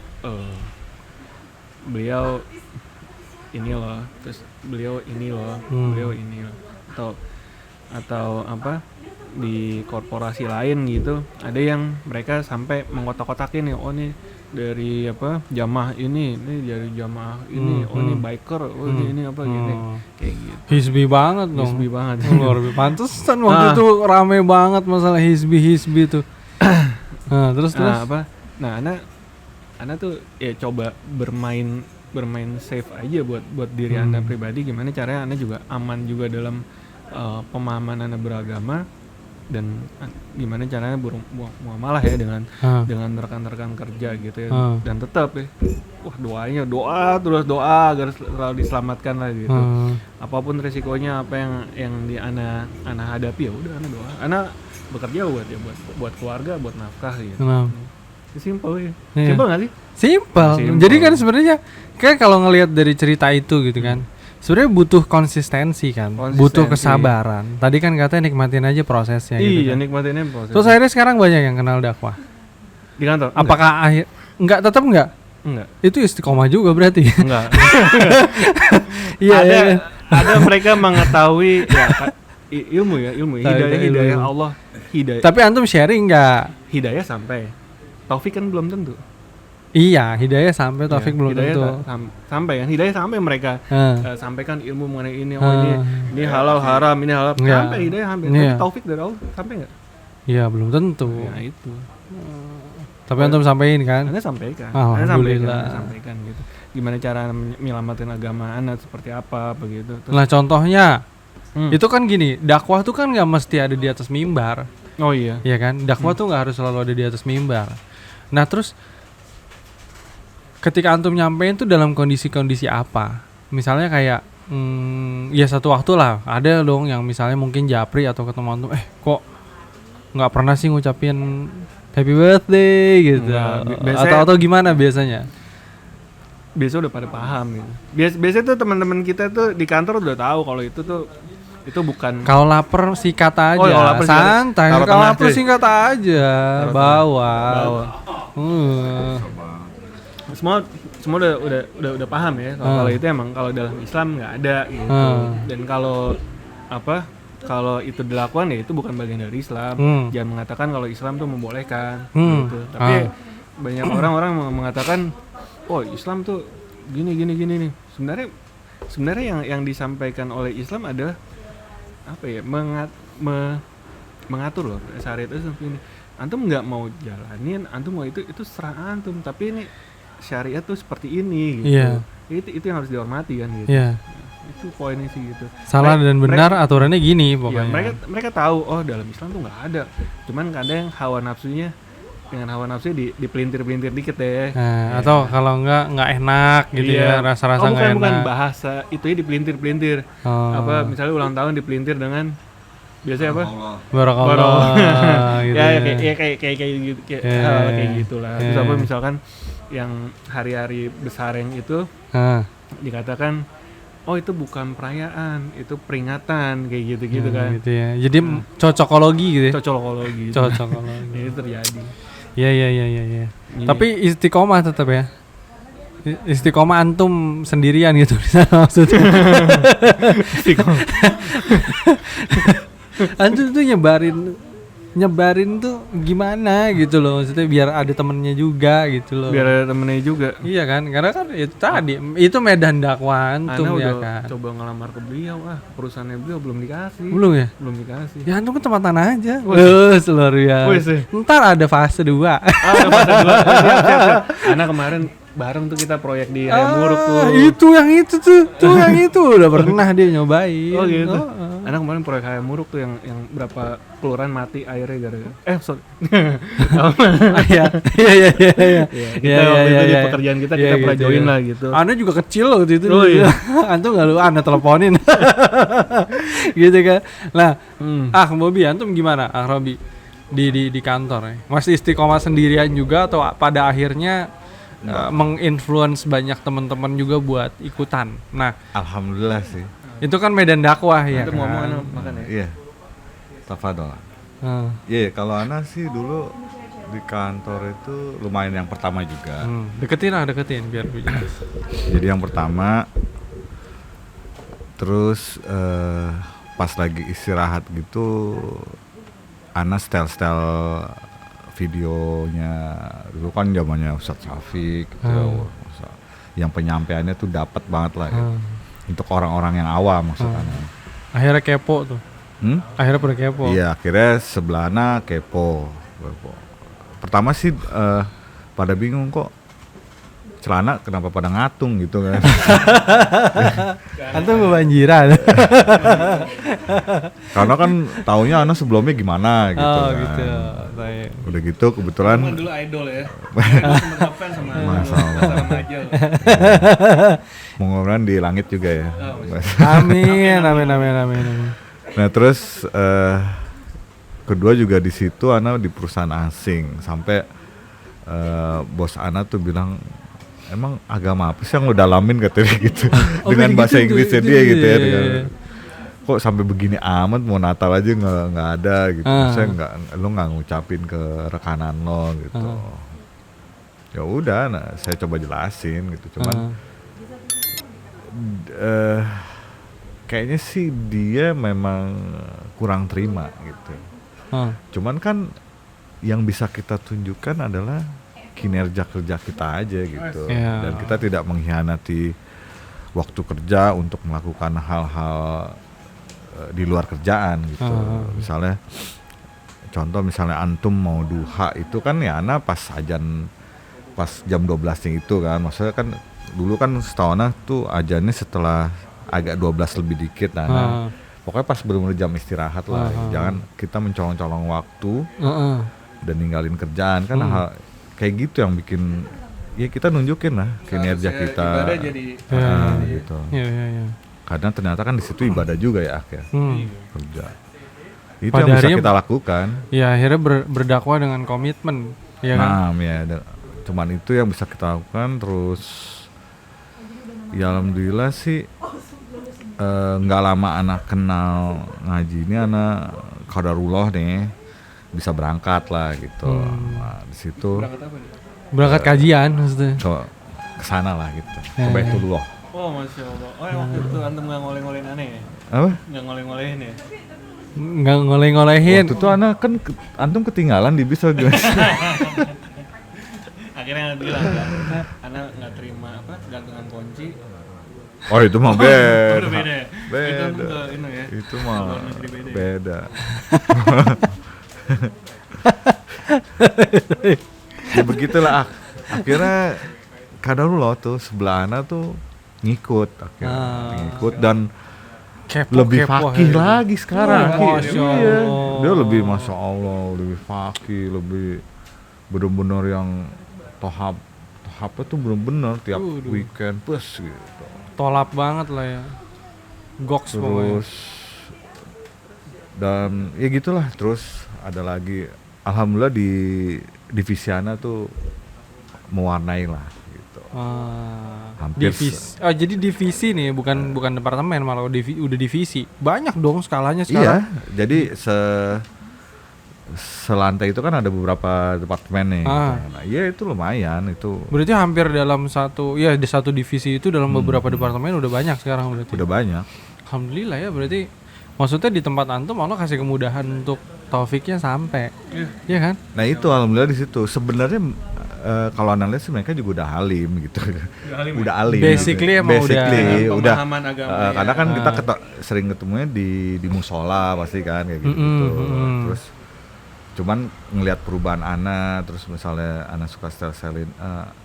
beliau ini loh, terus beliau ini loh, atau apa di korporasi lain gitu. Ada yang mereka sampai mengkotak-kotakin nih, oh nih dari apa jamaah ini dari jamaah ini, oh ini biker, oh ini apa gini, kayak gitu.
Hizbi banget dong.
Hizbi banget.
Luar biasa. Pantesan waktu itu rame banget masalah hizbi tuh. Terus
apa? Nah, Ana tuh ya coba bermain safe aja buat diri Anda pribadi. Gimana caranya Anda juga aman juga dalam pemahaman Anda beragama dan gimana caranya muamalah ya dengan rekan-rekan kerja gitu ya. Dan tetap ya, doa agar selalu diselamatkan lah gitu. Apapun resikonya, apa yang di ana hadapi, ya udah ana doa. Ana bekerja buat keluarga, buat nafkah gitu. Simple ya. Simple nggak sih?
Simple. Jadi kan sebenarnya kan kalau ngelihat dari cerita itu gitu kan, sebenarnya butuh konsistensi kan, butuh kesabaran. Tadi kan katanya nikmatin aja prosesnya. Gitu kan.
Nikmatinnya proses.
Terus akhirnya sekarang banyak yang kenal dakwah
di kantor.
Apakah tetap enggak? Itu istiqomah juga berarti.
Enggak. Iya. Ada mereka mengetahui ya ilmu hidayah Allah, hidayah.
Tapi antum sharing enggak?
Hidayah sampai taufik kan belum tentu.
Iya, hidayah sampai taufik belum tentu.
Sampai kan, hidayah sampai mereka sampaikan ilmu mengenai ini, ini halal haram, ini halal, sampai hidayah sampai. Tapi taufik dari Allah sampai enggak?
Iya, belum tentu.
Ya itu.
Tapi antum sampein kan?
Anda sampaikan. Sampaikan gitu. Gimana cara menyelamatin agama Anda, seperti apa begitu.
Nah, contohnya itu kan gini, dakwah tuh kan enggak mesti ada di atas mimbar.
Oh iya.
Iya kan? Dakwah tuh enggak harus selalu ada di atas mimbar. Nah, terus ketika antum nyampein tuh dalam kondisi-kondisi apa? Misalnya kayak ya satu waktu lah ada dong yang misalnya mungkin japri atau ketemu antum, kok nggak pernah sih ngucapin happy birthday gitu. Atau gimana biasanya?
Biasa udah pada paham gitu. Biasanya tuh teman-teman kita tuh di kantor udah tahu kalau itu bukan.
Kalau lapar sikat aja, santai. Kalau lapar singkat aja, bawa. Semua udah paham ya. Kalau itu emang kalau dalam Islam nggak ada gitu. Dan kalau itu dilakukan ya itu bukan bagian dari Islam. Jangan mengatakan kalau Islam tuh membolehkan gitu. Tapi banyak orang mengatakan, oh Islam tuh gini nih. Sebenarnya yang disampaikan oleh Islam adalah apa ya, mengatur loh syariat itu seperti ini. Antum nggak mau jalanin, antum mau itu serah antum. Tapi ini syariat tuh seperti ini gitu. Itu yang harus dihormati kan gitu. Itu poinnya sih gitu. Salah dan benar aturannya gini pokoknya.
Mereka tahu dalam Islam tuh nggak ada. Cuman kadang hawa nafsunya dipelintir-pelintir dikit deh.
Atau kalau nggak enak gitu ya, rasa-rasa nggak enak.
Bukan bahasa itu ya dipelintir-pelintir. Apa misalnya ulang tahun dipelintir dengan biasanya apa?
Barakallah. Gitu
kayak gitulah. Terus apa misalkan yang hari-hari besar yang itu dikatakan itu bukan perayaan, itu peringatan kayak gitu kan.
Gitu ya. Jadi cocokologi gitu ya.
Cocokologi. Itu terjadi.
Iya. Tapi istiqomah tetap ya. Istiqomah antum sendirian gitu maksudnya. Istiqomah. Antum tuh nyebarin tuh gimana gitu loh, maksudnya biar ada temennya juga gitu loh. Iya kan, karena kan itu tadi itu medan dakwah antum ya kan.
Coba ngelamar ke beliau, perusahaannya beliau belum dikasih.
Belum ya?
Belum dikasih.
Ya antum ke tempat tanah aja. Luar biasa. Ntar ada fase 2.
Ada fase 2. Siap. Anak kemarin bareng tuh kita proyek di Hayamuruk tuh.
Itu yang itu udah pernah dia nyobain.
Oh gitu. Anak kemarin proyek Hayamuruk tuh yang berapa kelurahan mati airnya gara-gara. Sorry.
Iya.
Kita waktu itu di pekerjaan kita pernah join lah gitu.
Anda juga kecil loh waktu itu. Oh iya. Antum enggak lu Anda teleponin. Gitu kan. Nah, Bobby antum gimana? Robi di kantor ya. Masih istiqomah sendirian juga atau pada akhirnya menginfluence banyak teman-teman juga buat ikutan. Nah,
alhamdulillah sih.
Itu kan medan dakwah ya.
Itu ngomong makan ya.
Iya. Tafadhol. Iya, kalau Ana sih dulu di kantor itu lumayan yang pertama juga.
Deketin biar jelas.
Jadi yang pertama, terus pas lagi istirahat gitu, Ana style videonya dulu kan zamannya Ustadz Syafiq gitu. Yang penyampaiannya tuh dapat banget lah ya. Untuk orang-orang yang awam maksudnya.
Akhirnya kepo tuh. Akhirnya pada kepo.
Iya, akhirnya sebelahnya kepo. Pertama sih pada bingung kok celana kenapa pada ngatung gitu kan.
Antum kebanjiran.
Karena kan taunya anak sebelumnya gimana gitu
Oh
kan.
gitu. Saya.
Udah gitu kebetulan
Emang dulu idol ya. Dulu sempet ngefans sama
Masalah.
remaja.
mudah-mudahan di langit juga ya.
Amin.
Nah terus kedua juga di situ Ana di perusahaan asing sampai bos Ana tuh bilang emang agama apa sih yang lo dalamin katanya gitu dengan bahasa Inggrisnya dia gitu ya dengan, kok sampai begini amat mau Natal aja nggak ada gitu saya lo nggak ngucapin ke rekanan lo gitu ya udah nah saya coba jelasin gitu cuman kayaknya sih dia memang kurang terima gitu cuman kan yang bisa kita tunjukkan adalah kinerja kerja kita aja gitu dan kita tidak mengkhianati waktu kerja untuk melakukan hal-hal di luar kerjaan gitu misalnya contoh misalnya antum mau duha itu kan ya Ana pas jam 12-nya itu kan maksudnya kan dulu kan setahu Ana tuh ajannya setelah agak 12 lebih dikit pokoknya pas bener-bener jam istirahat lah jangan kita mencolong-colong waktu dan ninggalin kerjaan kan hal kayak gitu yang bikin ya kita nunjukin lah kinerja kita
ibadah jadi
gitu.
Iya.
Karena ternyata kan di situ ibadah juga ya kerja. Itu
Pada
yang bisa
harinya,
kita lakukan.
Ya akhirnya berdakwah dengan komitmen, ya kan?
Cuman itu yang bisa kita lakukan terus. Ya alhamdulillah sih nggak lama anak kenal ngaji ini anak qadarullah nih. Bisa berangkat lah gitu. Nah, di situ
berangkat apa nih?
Berangkat kajian maksudnya.
Ke sana lah gitu. Ke Baitullah.
Oh Masya Allah. Oh waktu itu antum nggak ngoleh-ngolehin aneh ya?
Apa?
Nggak ngoleh-ngolehin ya?
Nggak ngoleh-ngolehin.
Waktu itu anak kan antum ketinggalan di bis gimana?
Akhirnya anak bilang kan, anak nggak terima apa gantungan kunci.
Oh itu mah beda.
Beda ya?
Beda.
Itu ke ini ya?
Itu mah
Luar negeri beda ya?
beda. Ya begitulah akhirnya kadarullah tuh sebelah Ana tuh ngikut akhirnya ngikut dan lebih fakih lagi sekarang. Iya. Dia lebih masya Allah lebih fakih lebih benar-benar yang tohapnya tuh benar-benar tiap weekend plus gitu.
Tolap banget lah ya. Goks pokoknya.
Terus dan ya gitulah terus ada lagi alhamdulillah di divisi Ana tuh mewarnai lah gitu. Hampir
jadi divisi nih bukan departemen malah udah divisi. Banyak dong skalanya sekarang.
Iya, jadi selantai itu kan ada beberapa departemen nih. Gitu. Nah, iya itu lumayan itu.
Berarti hampir dalam di satu divisi itu dalam beberapa departemen udah banyak sekarang berarti.
Udah banyak.
Alhamdulillah ya berarti. Maksudnya di tempat antum Allah kasih kemudahan untuk taufiknya sampai. Iya kan?
Nah itu alhamdulillah di situ. Sebenarnya kalau Anda lihat sih mereka juga udah alim gitu. Udah alim.
Basically emang
udah
pemahaman agama.
Karena kan kita sering ketemunya di musola pasti kan kayak gitu. Terus cuman ngelihat perubahan Ana terus misalnya Ana suka style-stylein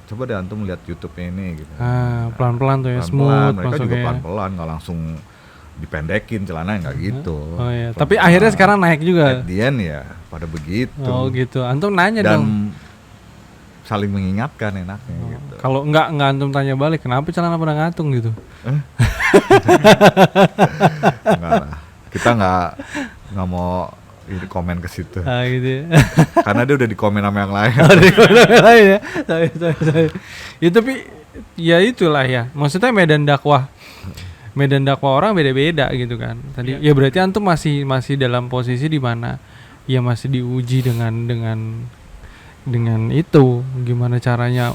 coba deh antum lihat YouTube-nya ini gitu.
Pelan-pelan tuh ya,
pelan-pelan.
smooth
Mereka juga
masuknya.
pelan-pelan nggak langsung dipendekin celana nggak gitu.
Oh iya, tapi akhirnya sekarang naik juga.
At the end ya pada begitu.
Oh gitu. Antum nanya
dan
dong.
saling mengingatkan enaknya gitu.
Kalau enggak antum tanya balik, kenapa celana pada ngatung gitu?
Enggak lah. Kita nggak mau komen ke situ.
Gitu ya.
Karena dia udah di komen sama yang lain.
Ya. Ya tapi ya itulah ya. Maksudnya medan dakwah orang beda-beda gitu kan. Tadi ya berarti antum masih dalam posisi di mana ya masih diuji dengan itu gimana caranya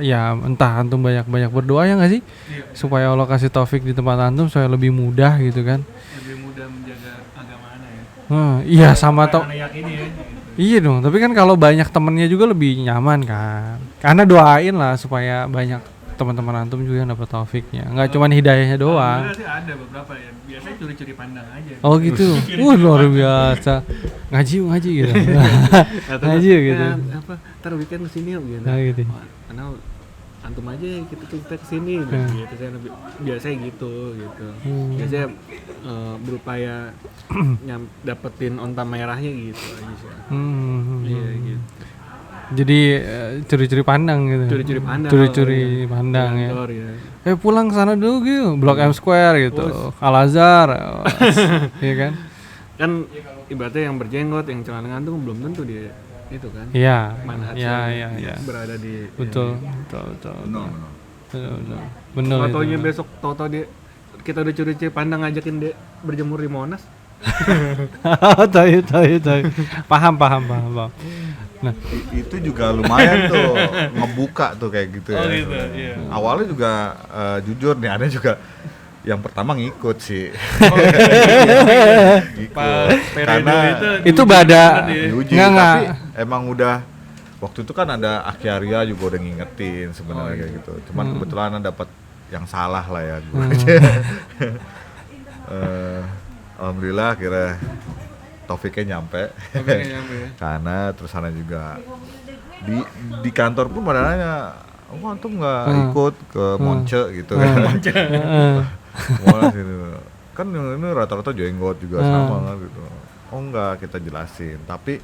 ya entah antum banyak berdoa ya nggak sih supaya Allah kasih taufik di tempat antum supaya lebih mudah gitu kan.
Lebih mudah menjaga agama Ana ya.
Iya sama tau.
Yakini ya.
Iya dong, tapi kan kalau banyak temennya juga lebih nyaman kan. Karena doain lah supaya banyak teman-teman antum juga yang dapat taufiknya. Enggak cuma hidayahnya doang.
Sih ada beberapa ya. Biasanya curi-curi pandang aja.
Oh gitu. Luar biasa. Ngaji gitu. Ngaji gitu.
Apa? Ntar weekend kesini yuk gitu.
Nah, gitu.
Karena antum aja kita kesini gitu. Saya biasanya gitu. Biasanya berupaya dapetin onta merahnya gitu aja sih. Iya gitu.
Jadi curi-curi pandang gitu. Curi-curi pandang ya. Pulang ke sana dulu gitu, Blok M Square gitu, Al-Azhar. Iya kan?
Kan ibaratnya yang berjenggot, yang celana ngantung belum tentu dia itu kan.
Iya.
Iya. Berada di
betul. Benar.
Fotonya besok toto dia kita udah curi-curi pandang ngajakin dia berjemur di Monas.
Tahu. Paham. Nah,
itu juga lumayan tuh ngebuka tuh kayak gitu ya.
Gitu, iya.
Awalnya juga jujur nih, ada juga yang pertama ngikut sih. Karena
itu bada
diuji, tapi emang udah waktu itu kan ada Akhiaria juga udah ngingetin sebenarnya kayak gitu. Cuman kebetulan dapat yang salah lah ya gue. Alhamdulillah akhirnya Taufiknya nyampe. Karena terus sana juga di kantor pun pada nanya, antum nggak ikut ke Monce gitu kan? Gitu. Kan ini rata-rata jenggot juga sama kan gitu. Oh enggak, kita jelasin. Tapi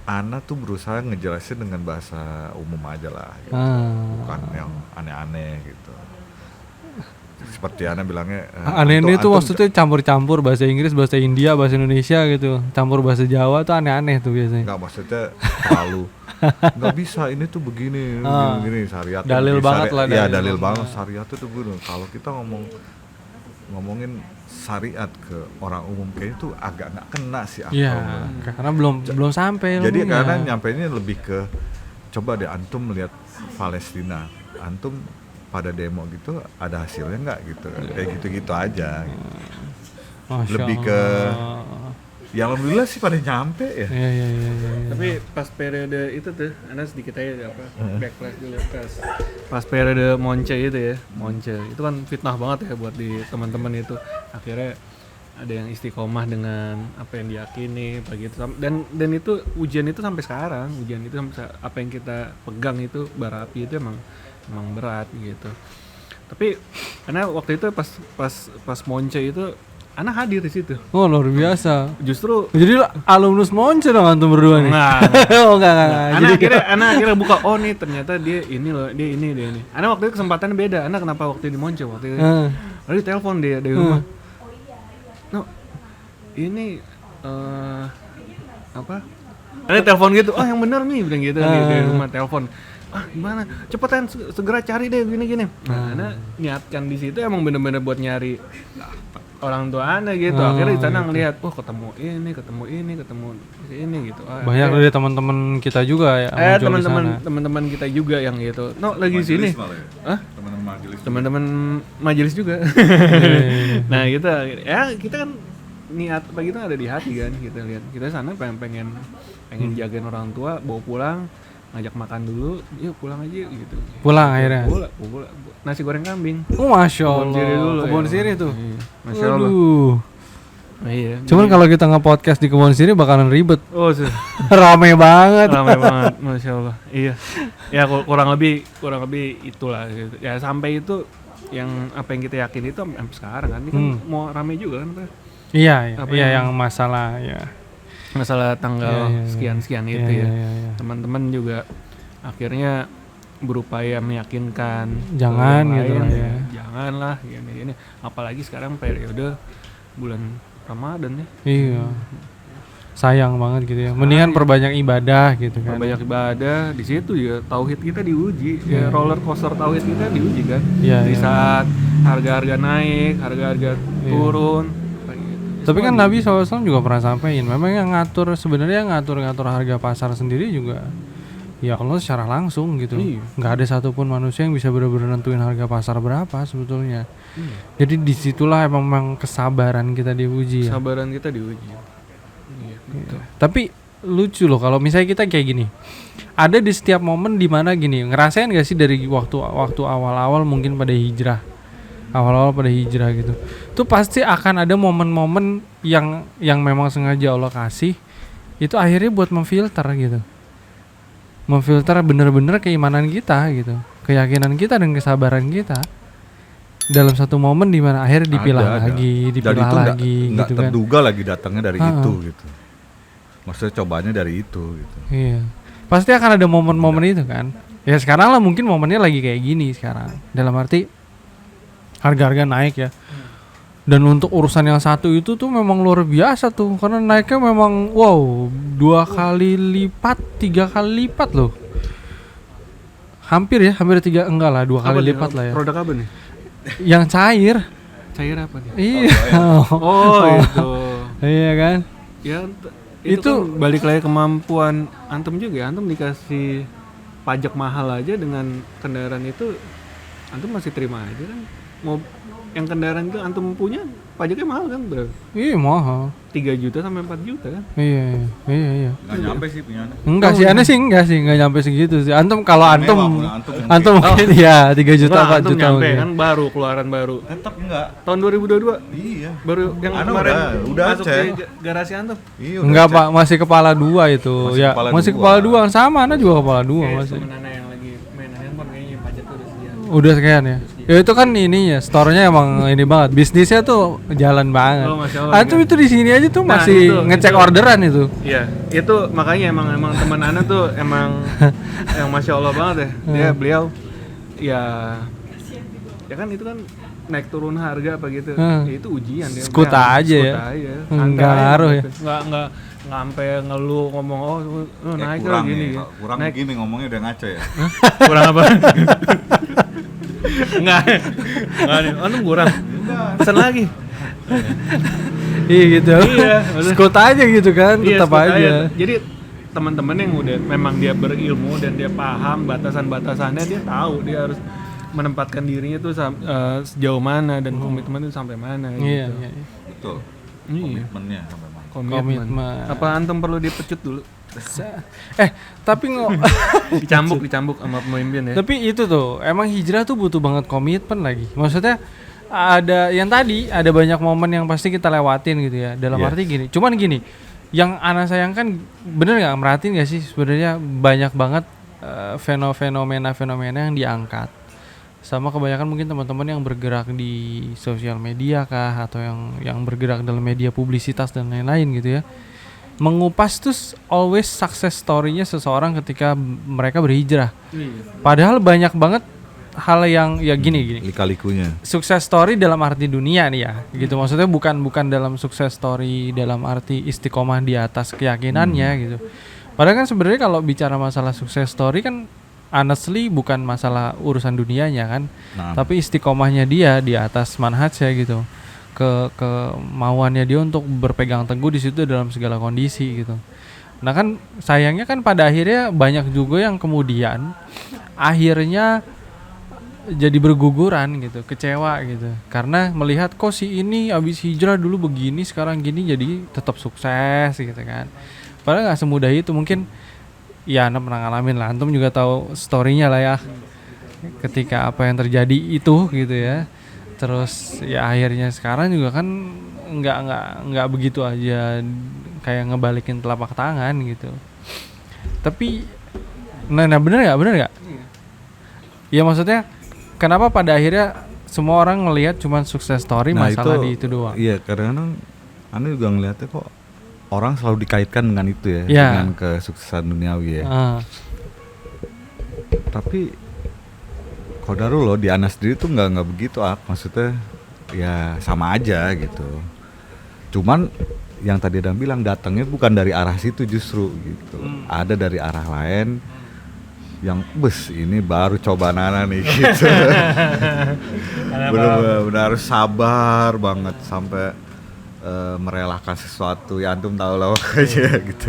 Ana tuh berusaha ngejelasin dengan bahasa umum aja lah, gitu. Bukan yang aneh-aneh gitu. Seperti Ana bilangnya
aneh-aneh itu maksudnya campur-campur bahasa Inggris, bahasa India, bahasa Indonesia gitu. Campur bahasa Jawa tuh aneh-aneh tuh biasanya.
Enggak, maksudnya terlalu nggak bisa, ini tuh begini syariat
dalil banget lah.
Ya dalil banget syariat itu begini. Kalau kita ngomongin syariat ke orang umum kayaknya tuh agak nggak kena sih akal.
Iya, karena belum sampai.
Jadi kadang nyampainya lebih ke coba deh antum melihat Palestina, antum pada demo gitu ada hasilnya nggak gitu, kayak gitu-gitu aja. Gitu. Lebih ke ya alhamdulillah sih pada nyampe ya.
Iya.
Tapi pas periode itu tuh, Anda sedikit aja backflash dulu pas periode Monce itu ya, Monce itu kan fitnah banget ya buat di teman-teman itu. Akhirnya ada yang istiqomah dengan apa yang diyakini, begitu. Dan itu ujian itu sampai sekarang, ujian itu sampai apa yang kita pegang itu bara api itu emang berat gitu. Tapi karena waktu itu pas Monce itu Ana hadir di situ.
Oh luar biasa.
Justru
jadi alumnus Monce dong antum berdua nih. Enggak.
Ana akhirnya buka, oh nih ternyata dia ini loh, dia ini. Ana waktu itu kesempatannya beda. Ana kenapa waktu di Monce waktu itu? Lalu telepon dia dari rumah. No, ini apa? Ana telepon gitu. Oh yang benar nih bilang gitu dari rumah telepon. Gimana? Cepetan segera cari deh gini. Nah, Ana niatkan di situ emang bener-bener buat nyari orang tua Ana gitu. Akhirnya di sana ngelihat, ketemu ini gitu.
Banyak dari teman-teman kita juga ya.
Teman-teman kita juga yang gitu. No, lagi di sini.
Ya?
Teman-teman majelis juga. Nah, kita kan niat begitu ada di hati kan, kita lihat. Kita sana pengen jagain orang tua, bawa pulang, ngajak makan dulu, yuk pulang aja gitu.
Pulang akhirnya.
Pulang. Nasi goreng kambing.
Masya Allah. Kebun sirih tuh.
Iya. Masya Allah. Iya.
Cuman kalau kita nge-podcast di kebun sirih bakalan ribet. Rame banget.
Masya Allah. Iya. Ya kurang lebih itulah gitu. Ya sampai itu yang apa yang kita yakin itu sampai sekarang kan. Ini kan mau rame juga kan.
Iya, yang masalah
tanggal sekian itu ya. Teman-teman juga akhirnya berupaya meyakinkan
jangan gitu lah ya.
Janganlah gini. Apalagi sekarang periode bulan Ramadan ya.
Iya. Sayang banget gitu ya. Mendingan perbanyak ibadah gitu kan.
Perbanyak ibadah, di situ ya tauhid kita diuji. Ya roller coaster tauhid kita diuji kan. Di saat harga-harga naik, harga-harga turun.
Tapi kan Nabi SAW juga pernah sampaikan, memang yang ngatur harga pasar sendiri juga ya Allah secara langsung gitu. Nggak ada satupun manusia yang bisa benar-benar nentuin harga pasar berapa sebetulnya. Jadi disitulah emang kesabaran kita diuji.
Kesabaran kita diuji. Betul.
Tapi lucu loh kalau misalnya kita kayak gini. Ada di setiap momen di mana gini, ngerasain gak sih dari waktu awal-awal mungkin pada hijrah gitu. Tuh pasti akan ada momen-momen yang memang sengaja Allah kasih. Itu akhirnya buat memfilter gitu. Memfilter bener-bener keimanan kita gitu. keyakinan kita dan kesabaran kita dalam satu momen di mana akhirnya dipilah lagi, dipilah lagi
nggak
gitu kan.
terduga lagi datangnya dari itu gitu. Maksudnya cobanya dari itu gitu.
Iya. Pasti akan ada momen-momen itu kan. Ya sekarang lah mungkin momennya lagi kayak gini sekarang. Dalam arti harga-harga naik ya. Dan untuk urusan yang satu itu tuh memang luar biasa tuh, karena naiknya memang wow 2 kali lipat, 3 kali lipat loh. Hampir 3 enggak lah 2 kali lipat lah ya.
Produk apa nih?
Yang cair.
Cair apa nih?
Iya.
Itu.
Iya kan?
Ya itu kan balik lagi kemampuan antum juga ya. Antum dikasih pajak mahal aja dengan kendaraan itu, antum masih terima aja kan. Mau yang kendaraan itu antum punya pajaknya mahal kan bro?
Iya mahal.
3 juta sampai 4 juta kan?
Iya.
Nggak nyampe sih punya.
Enggak sih, aneh sih nggak nyampe segitu sih. Antum kalau antum mungkin ya 3 juta 4 juta
nyampe
mungkin.
Kan baru keluaran baru.
Tetap enggak.
Tahun 2022.
Iya.
Baru yang kemarin
udah
masuk
cek.
di garasi antum.
Iya,
Enggak Pak, masih kepala 2 itu. Masih kepala 2 sama Ana juga kepala 2 masih.
Temen Ana yang lagi main handphone kayaknya pajak tuh udah sekian.
Udah sekian ya. Ya itu kan ininya, store-nya emang ini banget. Bisnisnya tuh jalan banget.
Oh, Masya Allah,
Antum itu di sini aja tuh
Nah,
masih ngecek orderan itu.
Iya, itu makanya emang teman Ana tuh emang yang Masya Allah banget ya. Beliau ya kan itu kan naik turun harga apa gitu. Ya, itu ujian dia.
Skut aja ya. Enggak ngaruh ya.
Enggak sampai ngeluh ngomong naik
kurang
gini.
Kurang
naik.
gini ngomongnya udah ngaco ya.
Kurang apa? Enggak nih, antum kurang. Pesan lagi.
Iya gitu.
Iya,
skut aja gitu kan, tetap aja.
Jadi teman-teman yang udah memang dia berilmu dan dia paham batasan-batasannya, dia tahu dia harus menempatkan dirinya tuh sejauh mana dan komitmen itu sampai mana
Iya.
gitu.
Betul.
Iya.
Komitmennya sampai mana.
Komitmen.
Apa antum perlu dipecut dulu?
Tapi
dicambuk sama pemimpin ya.
Tapi itu tuh emang hijrah tuh butuh banget komitmen lagi. Maksudnya ada yang tadi ada banyak momen yang pasti kita lewatin gitu ya. Dalam arti gini. Cuman gini, yang Ana sayangkan bener nggak merhatiin nggak sih sebenarnya banyak banget fenomena yang diangkat. Sama kebanyakan mungkin teman-teman yang bergerak di sosial media kah atau yang bergerak dalam media publisitas dan lain-lain gitu ya. Mengupas tuh always success story-nya seseorang ketika mereka berhijrah. Padahal banyak banget hal yang ya gini.
Lika-likunya.
Sukses story dalam arti dunia nih ya. Gitu maksudnya bukan dalam sukses story dalam arti istiqomah di atas keyakinannya gitu. Padahal kan sebenarnya kalau bicara masalah sukses story kan honestly bukan masalah urusan dunianya kan. Tapi istiqomahnya dia di atas manhajnya gitu. Kemauannya dia untuk berpegang teguh di situ dalam segala kondisi gitu. Nah kan sayangnya kan pada akhirnya banyak juga yang kemudian akhirnya jadi berguguran gitu, kecewa gitu. Karena melihat kok si ini abis hijrah dulu begini, sekarang gini jadi tetap sukses gitu kan. Padahal nggak semudah itu. Mungkin ya Anda pernah ngalamin lah, antum juga tahu story-nya lah ya. Ketika apa yang terjadi itu gitu ya. Terus ya akhirnya sekarang juga kan nggak begitu aja kayak ngebalikin telapak tangan gitu. Tapi nah bener nggak? Ya maksudnya kenapa pada akhirnya semua orang ngelihat cuma sukses story masalah di itu doang?
Iya, kadang-kadang Anda juga ngelihatnya kok orang selalu dikaitkan dengan itu ya, dengan kesuksesan duniawi ya. Tapi Qadarullah di Ana sendiri tuh nggak begitu maksudnya ya sama aja gitu. Cuman yang tadi Adam bilang datangnya bukan dari arah situ justru gitu. Ada dari arah lain yang ini baru cobaan Ana nih gitu. Benar-benar harus sabar banget sampai merelakan sesuatu ya antum tahu lah aja gitu.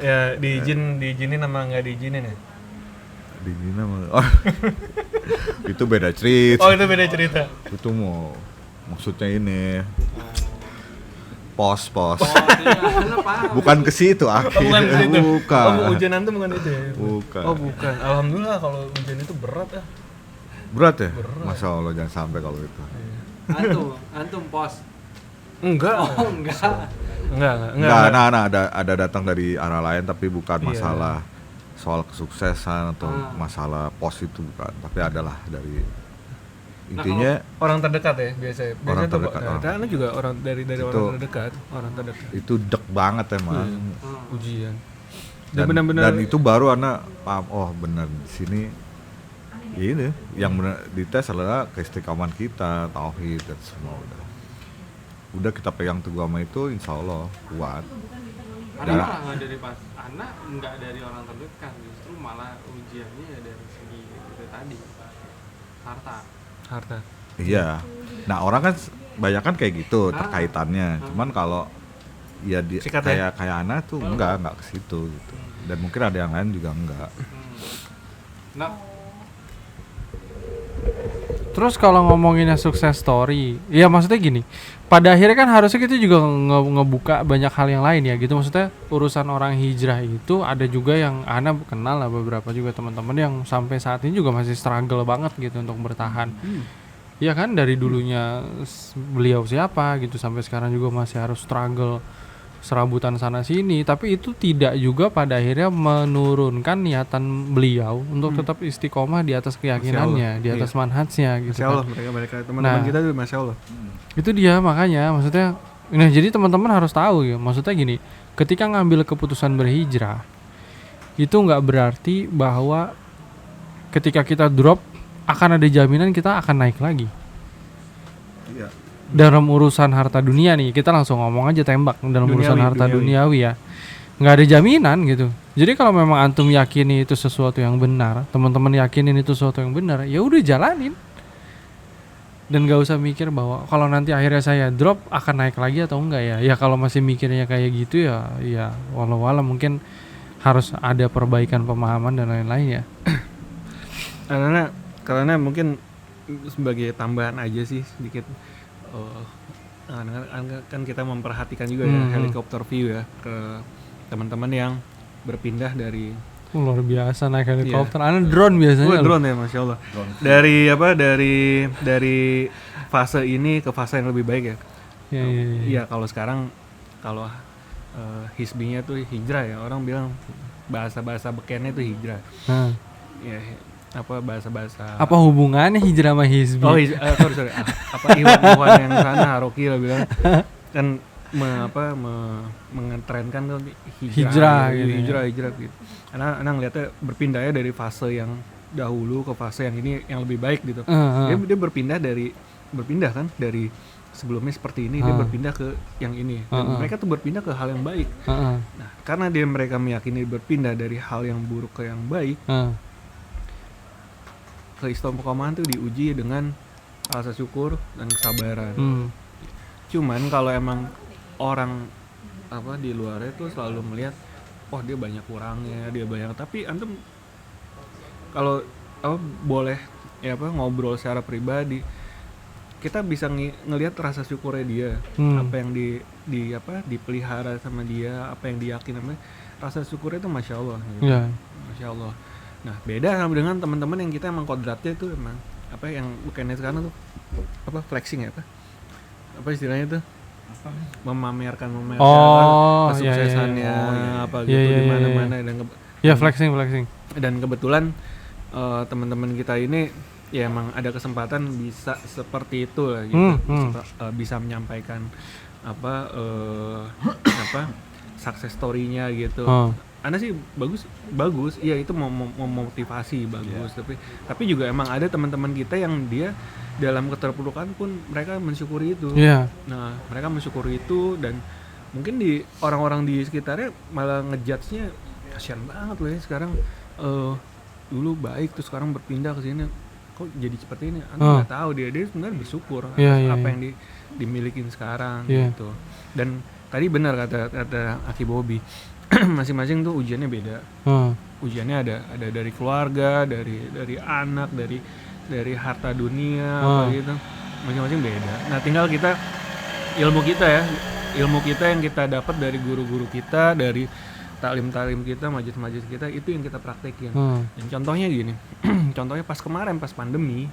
Ya diizinin sama nggak diizinin ya?
Diizinin sama itu beda cerita.
Oh itu beda cerita.
Itu maksudnya ini pos. Bukan ke situ
Bukan ke situ.
Bukan.
Ujian antum bukan itu ya?
Bukan.
Oh bukan. Alhamdulillah kalau ujian itu berat ya.
Berat ya? Masya Allah jangan sampai kalau itu.
Antum pos.
Enggak.
Enggak.
Enggak.
Nah, ada datang dari arah lain tapi bukan masalah soal kesuksesan atau masalah pos itu bukan, tapi adalah dari intinya
orang terdekat ya biasanya.
Orang
Biasanya tuh
terdekat,
Ana juga orang dari
Itu-
orang terdekat.
itu dek banget emang.
Ujian.
Dan,
benar-benar
dan itu baru anak paham, oh benar di sini ini yang benar dites adalah keistiqomahan kita, tauhid dan semua udah kita pegang teguh sama itu, insya Allah kuat.
Karena malah nggak dari pas anak nggak dari orang terdekat, justru malah ujiannya ya dari segi itu tadi harta.
Iya. Nah orang kan banyak kan kayak gitu terkaitannya. Cuman kalau ya
Sikat ya?
kayak anak tuh enggak ke situ gitu. Dan mungkin ada yang lain juga enggak.
Nah, terus kalau ngomonginnya sukses story, ya maksudnya gini, pada akhirnya kan harusnya kita juga ngebuka banyak hal yang lain ya gitu. Maksudnya urusan orang hijrah itu ada juga yang Ana kenal lah, beberapa juga teman-teman yang sampai saat ini juga masih struggle banget gitu untuk bertahan. Ya kan dari dulunya beliau siapa gitu sampai sekarang juga masih harus struggle serabutan sana sini, tapi itu tidak juga pada akhirnya menurunkan niatan beliau untuk tetap istiqomah di atas keyakinannya, di atas manhajnya gitu.
Masya Allah, mereka teman-teman kita tuh Masya Allah.
Itu dia makanya maksudnya. Nah jadi teman-teman harus tahu ya, maksudnya gini, ketika ngambil keputusan berhijrah itu nggak berarti bahwa ketika kita drop akan ada jaminan kita akan naik lagi.
Iya.
Dalam urusan harta dunia nih, kita langsung ngomong aja tembak dalam urusan harta duniawi ya, nggak ada jaminan gitu. Jadi kalau memang antum yakini itu sesuatu yang benar, teman-teman yakinin itu sesuatu yang benar, ya udah jalanin. Dan gak usah mikir bahwa kalau nanti akhirnya saya drop akan naik lagi atau enggak ya. Ya kalau masih mikirnya kayak gitu ya walau mungkin harus ada perbaikan pemahaman dan lain-lain ya.
Karena mungkin sebagai tambahan aja sih sedikit, kan kita memperhatikan juga ya helikopter view ya ke teman-teman yang berpindah dari
Luar biasa naik helikopter. Ana drone biasanya.
Drone ya, Masya Allah. Dari fase ini ke fase yang lebih baik ya. Iya, kalau sekarang kalau hisbinya tuh hijrah ya, orang bilang bahasa bekennya itu hijrah. Ya, bahasa
Ah.
Apa hubungannya hijrah sama hizbi?
Oh, sorry. Iwan yang sana Haroki lah bilang kan mengetrenkan tuh hijrah gitu. Karena ngeliatnya berpindahnya dari fase yang dahulu ke fase yang ini yang lebih baik gitu. Dia berpindah kan dari sebelumnya seperti ini, dia berpindah ke yang ini. Dan mereka tuh berpindah ke hal yang baik. Nah, karena mereka meyakini berpindah dari hal yang buruk ke yang baik, keistiqomahan tuh diuji dengan rasa syukur dan kesabaran. Cuman kalau emang orang di luarnya tuh selalu melihat, oh dia banyak kurangnya, tapi antum kalau boleh ngobrol secara pribadi, kita bisa ngelihat rasa syukurnya dia, apa yang dipelihara sama dia, apa yang diyakini namanya, rasa syukurnya itu Masya Allah gitu. Masya Allah. Nah beda dengan teman-teman yang kita emang kodratnya itu emang yang bukannya sekarang tuh flexing ya apa istilahnya tuh, memamerkan kesuksesannya di mana-mana dan
flexing
dan kebetulan teman-teman kita ini ya emang ada kesempatan bisa seperti itu lah gitu. Bisa menyampaikan success story-nya gitu. Anda sih bagus, iya itu memotivasi bagus, tapi juga emang ada teman-teman kita yang dia dalam keterpurukan pun mereka mensyukuri itu. Nah, mereka mensyukuri itu dan mungkin di orang-orang di sekitarnya malah ngejudge-nya kasihan banget loh ya sekarang dulu baik terus sekarang berpindah ke sini kok jadi seperti ini. Anda nggak tahu dia sebenarnya bersyukur apa yang dimilikin sekarang gitu. Dan tadi benar kata Aki Bobby, masing-masing tuh ujiannya beda. Ujiannya ada dari keluarga, dari anak, dari harta dunia gitu. Masing-masing beda. Nah, tinggal kita ilmu kita yang kita dapat dari guru-guru kita, dari taklim kita, majelis kita, itu yang kita praktekin. Dan contohnya gini. Contohnya pas pandemi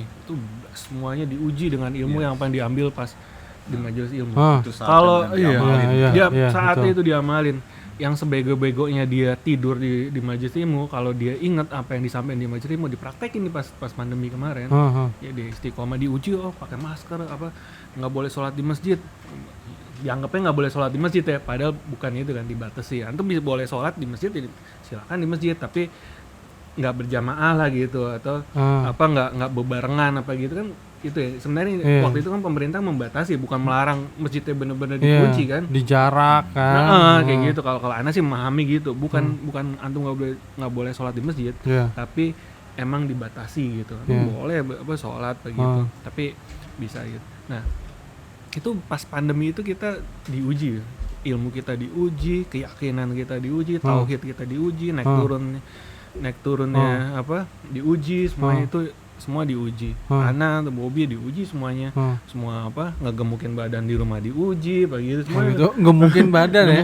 itu semuanya diuji dengan ilmu yang apa yang diambil pas di majelis ilmu.
Itu saat
Kalau
yang diamalin.
saatnya itu diamalin. yang sebego-begonya dia tidur di majelis ilmu, kalau dia ingat apa yang disampaikan di majelis ilmu dipraktekin nih pas pandemi kemarin. Ya dia istiqomah, diuji pakai masker, apa nggak boleh sholat di masjid, dianggapnya nggak boleh sholat di masjid ya, padahal bukan itu kan, dibatasi. Antum bisa boleh sholat di masjid, silakan di masjid, tapi nggak berjamaah lah gitu, atau apa nggak bebarengan apa gitu kan. Itu ya sebenarnya waktu itu kan pemerintah membatasi, bukan melarang masjidnya benar-benar dikunci kan,
di jarak kan.
Kayak gitu. Kalau ana sih memahami gitu, bukan antum nggak boleh sholat di masjid, tapi emang dibatasi gitu. Boleh apa sholat begitu, tapi bisa gitu. Nah itu pas pandemi itu kita diuji, ilmu kita diuji, keyakinan kita diuji, tauhid kita diuji, naik turunnya apa diuji, semuanya itu semua diuji. Ana, Bobby diuji semuanya. Semua apa ngegemukin badan di rumah diuji, apa gitu semua.
Itu gemukin badan ya.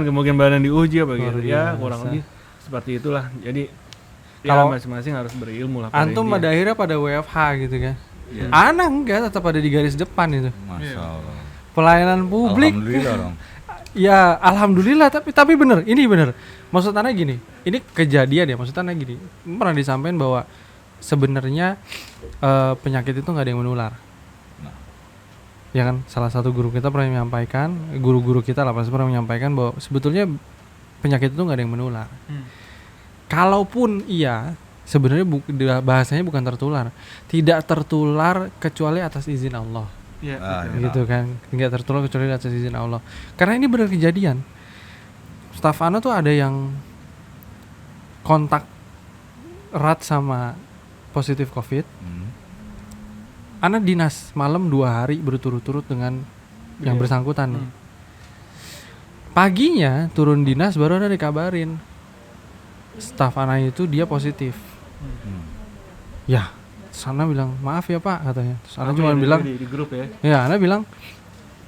Gemukin badan diuji apa gitu. Ya, kurang lebih seperti itulah. Jadi kalau masing-masing harus berilmu lah.
Antum pada akhirnya pada WFH gitu kan. Ana enggak, tetap ada di garis depan itu.
Masyaallah.
Pelayanan publik.
Alhamdulillah dong.
Ya, alhamdulillah, tapi bener. Ini bener. Maksud Ana gini. Ini kejadian ya, maksud Ana gini. Pernah disampaikan bahwa sebenarnya penyakit itu nggak ada yang menular. Ya kan, salah satu guru kita pernah menyampaikan, guru-guru kita lah pasti pernah menyampaikan bahwa sebetulnya penyakit itu nggak ada yang menular. Kalaupun iya, sebenarnya bahasanya bukan tertular, tidak tertular kecuali atas izin Allah. Gitu kan, nggak tertular kecuali atas izin Allah. Karena ini benar kejadian. Staf Ana tuh ada yang kontak erat sama positif COVID. Ana dinas malam 2 hari berturut-turut dengan yang bersangkutan nih. Paginya turun dinas baru ada dikabarin staf Ana itu dia positif. Ya, sana bilang maaf ya Pak katanya. Terus Ana cuma bilang
di grup ya.
Ya, Ana bilang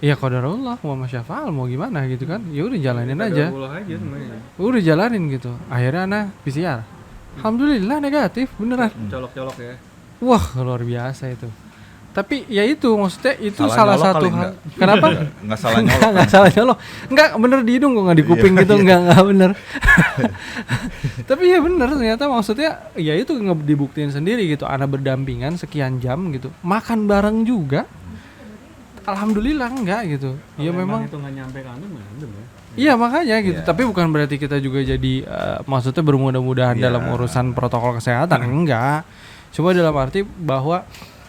ya qadarullah wa masyafa'al, mau gimana gitu kan. Ya udah jalanin aja. Udah jalanin gitu. Akhirnya Ana PCR. Alhamdulillah negatif, beneran.
Colok-colok ya.
Wah, luar biasa itu. Tapi ya itu maksudnya itu salah satu hal. Kenapa?
Enggak salah nyolok.
Enggak salah nyolok. Enggak bener di hidung kok, enggak di kuping gitu, enggak bener. Tapi ya bener ternyata, maksudnya ya itu dibuktiin sendiri gitu. Ana berdampingan sekian jam gitu. Makan bareng juga. Alhamdulillah enggak gitu. Ya memang
itu enggak nyampe ke antum ya.
Iya makanya gitu, tapi bukan berarti kita juga jadi maksudnya bermudah-mudahan dalam urusan protokol kesehatan, enggak. Cuma dalam arti bahwa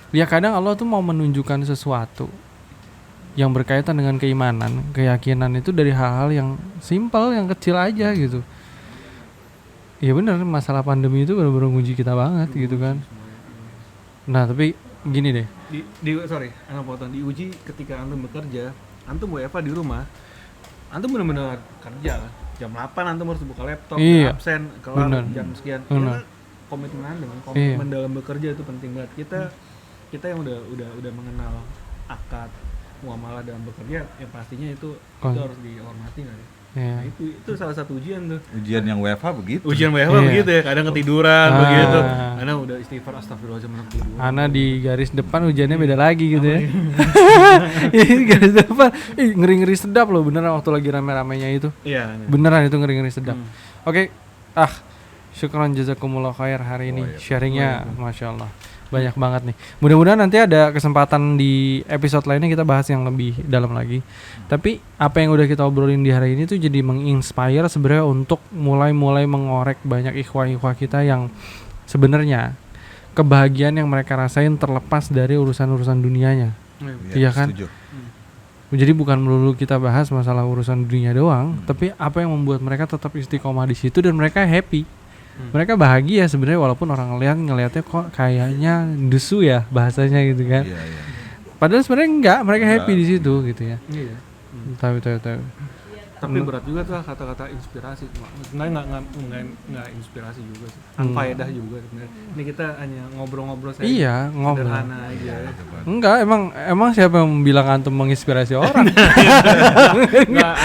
ya kadang Allah tuh mau menunjukkan sesuatu yang berkaitan dengan keimanan, keyakinan itu dari hal-hal yang simpel, yang kecil aja gitu. Iya benar, masalah pandemi itu benar-benar nguji kita banget gitu kan. Nah tapi gini deh.
Anak potong, diuji ketika antum bekerja, antum WFH di rumah. Antum benar-benar kerja lah. Jam 8 antum harus buka laptop, absen, kelar jam sekian. Ya, komitmen antum, komitmen dalam bekerja itu penting banget. Kita yang udah mengenal akad muamalah dalam bekerja, ya pastinya itu harus dihormati kan. Nah, itu salah satu ujian tuh.
Ujian yang WFH begitu.
Ujian WFH begitu ya, kadang ketiduran begitu. Ana udah istighfar, astagfirullahaladzim, tidur.
Ana di garis depan ujiannya beda lagi gitu ya. Garis depan, ngeri-ngeri sedap loh beneran waktu lagi rame-ramenya itu.
Iya.
Beneran itu ngeri-ngeri sedap. Oke, syukran jazakumullah khair hari ini. Sharingnya Masya Allah banyak banget nih. Mudah-mudahan nanti ada kesempatan di episode lainnya kita bahas yang lebih dalam lagi. Tapi apa yang udah kita obrolin di hari ini tuh jadi menginspire sebenarnya untuk mulai mengorek banyak ikhwah-ikhwah kita yang sebenarnya kebahagiaan yang mereka rasain terlepas dari urusan-urusan dunianya. Iya kan?
Setuju.
Jadi bukan melulu kita bahas masalah urusan dunia doang, tapi apa yang membuat mereka tetap istiqomah di situ dan mereka happy. Mereka bahagia sebenarnya walaupun orang ngelihatnya kok kayaknya desu ya bahasanya gitu kan. Padahal sebenarnya enggak, mereka happy di situ gitu ya.
Iya.
Tahu.
Tapi berat juga tuh kata-kata inspirasi. Sebenarnya nggak inspirasi juga sih. Anfaedah juga sebenarnya. Ini kita hanya ngobrol-ngobrol saja.
Iya, ngobrol.
Sederhana aja.
Enggak, emang siapa yang bilang antum menginspirasi orang?
Enggak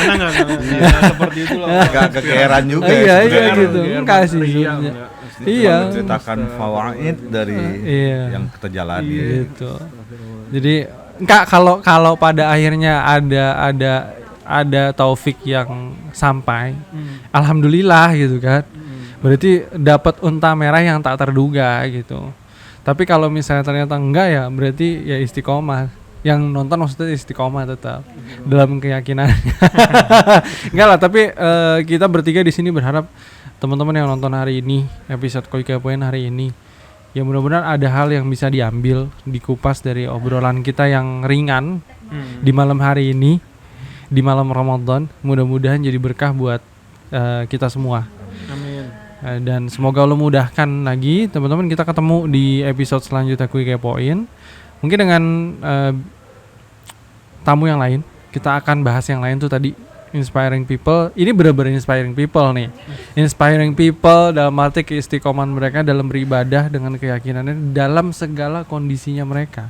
seperti itu loh.
Enggak kekeran juga.
Iya gitu. Enggak sih. Iya.
Menceritakan fawaid dari yang kita jalani.
Gitu. Jadi enggak kalau pada akhirnya ada ada taufik yang sampai, alhamdulillah gitu kan. Berarti dapat unta merah yang tak terduga gitu. Tapi kalau misalnya ternyata enggak ya berarti ya istiqomah. Yang nonton maksudnya istiqomah tetap dalam keyakinannya. Enggak lah, tapi kita bertiga di sini berharap teman-teman yang nonton hari ini, episode Koi Kepoin hari ini, ya mudah-mudahan ada hal yang bisa diambil, dikupas dari obrolan kita yang ringan di malam hari ini, di malam Ramadan. Mudah-mudahan jadi berkah buat kita semua.
Amin.
Dan semoga Allah mudahkan lagi teman-teman, kita ketemu di episode selanjutnya Koi Kepoin. Mungkin dengan tamu yang lain, kita akan bahas yang lain tuh tadi, inspiring people. Ini benar-benar inspiring people nih. Inspiring people dalam arti keistiqomahan mereka dalam beribadah dengan keyakinannya dalam segala kondisinya mereka.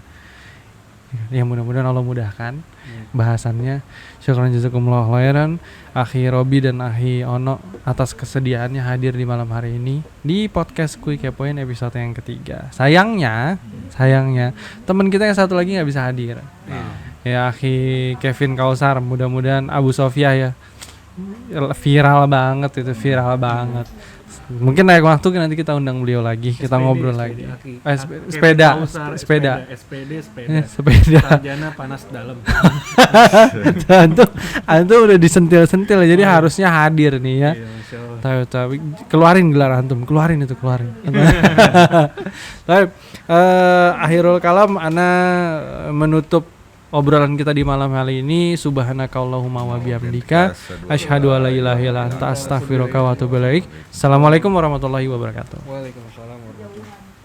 Ya mudah-mudahan Allah mudahkan bahasannya. Syukran jazakumullah khairan Akhi Robi dan Akhi Ono atas kesediaannya hadir di malam hari ini di podcast Koi Kepoin episode yang ketiga. Sayangnya teman kita yang satu lagi nggak bisa hadir. Ya Akhi Kevin Kausar, mudah-mudahan Abu Sofia ya, viral banget. Mungkin naik waktu nanti kita undang beliau lagi, kita ngobrol lagi. Sepeda.
Sarjana panas dalam.
Antum udah disentil-sentil, jadi harusnya hadir nih ya. Tapi keluarin gelar antum, keluarin. Tapi akhirul kalam, ana menutup obrolan kita di malam hari ini. Subhanakallahumma wa bihamdika asyhadu an la ilaha illa anta astaghfiruka wa atubu ilaik. Assalamualaikum warahmatullahi wabarakatuh.
Waalaikumsalam.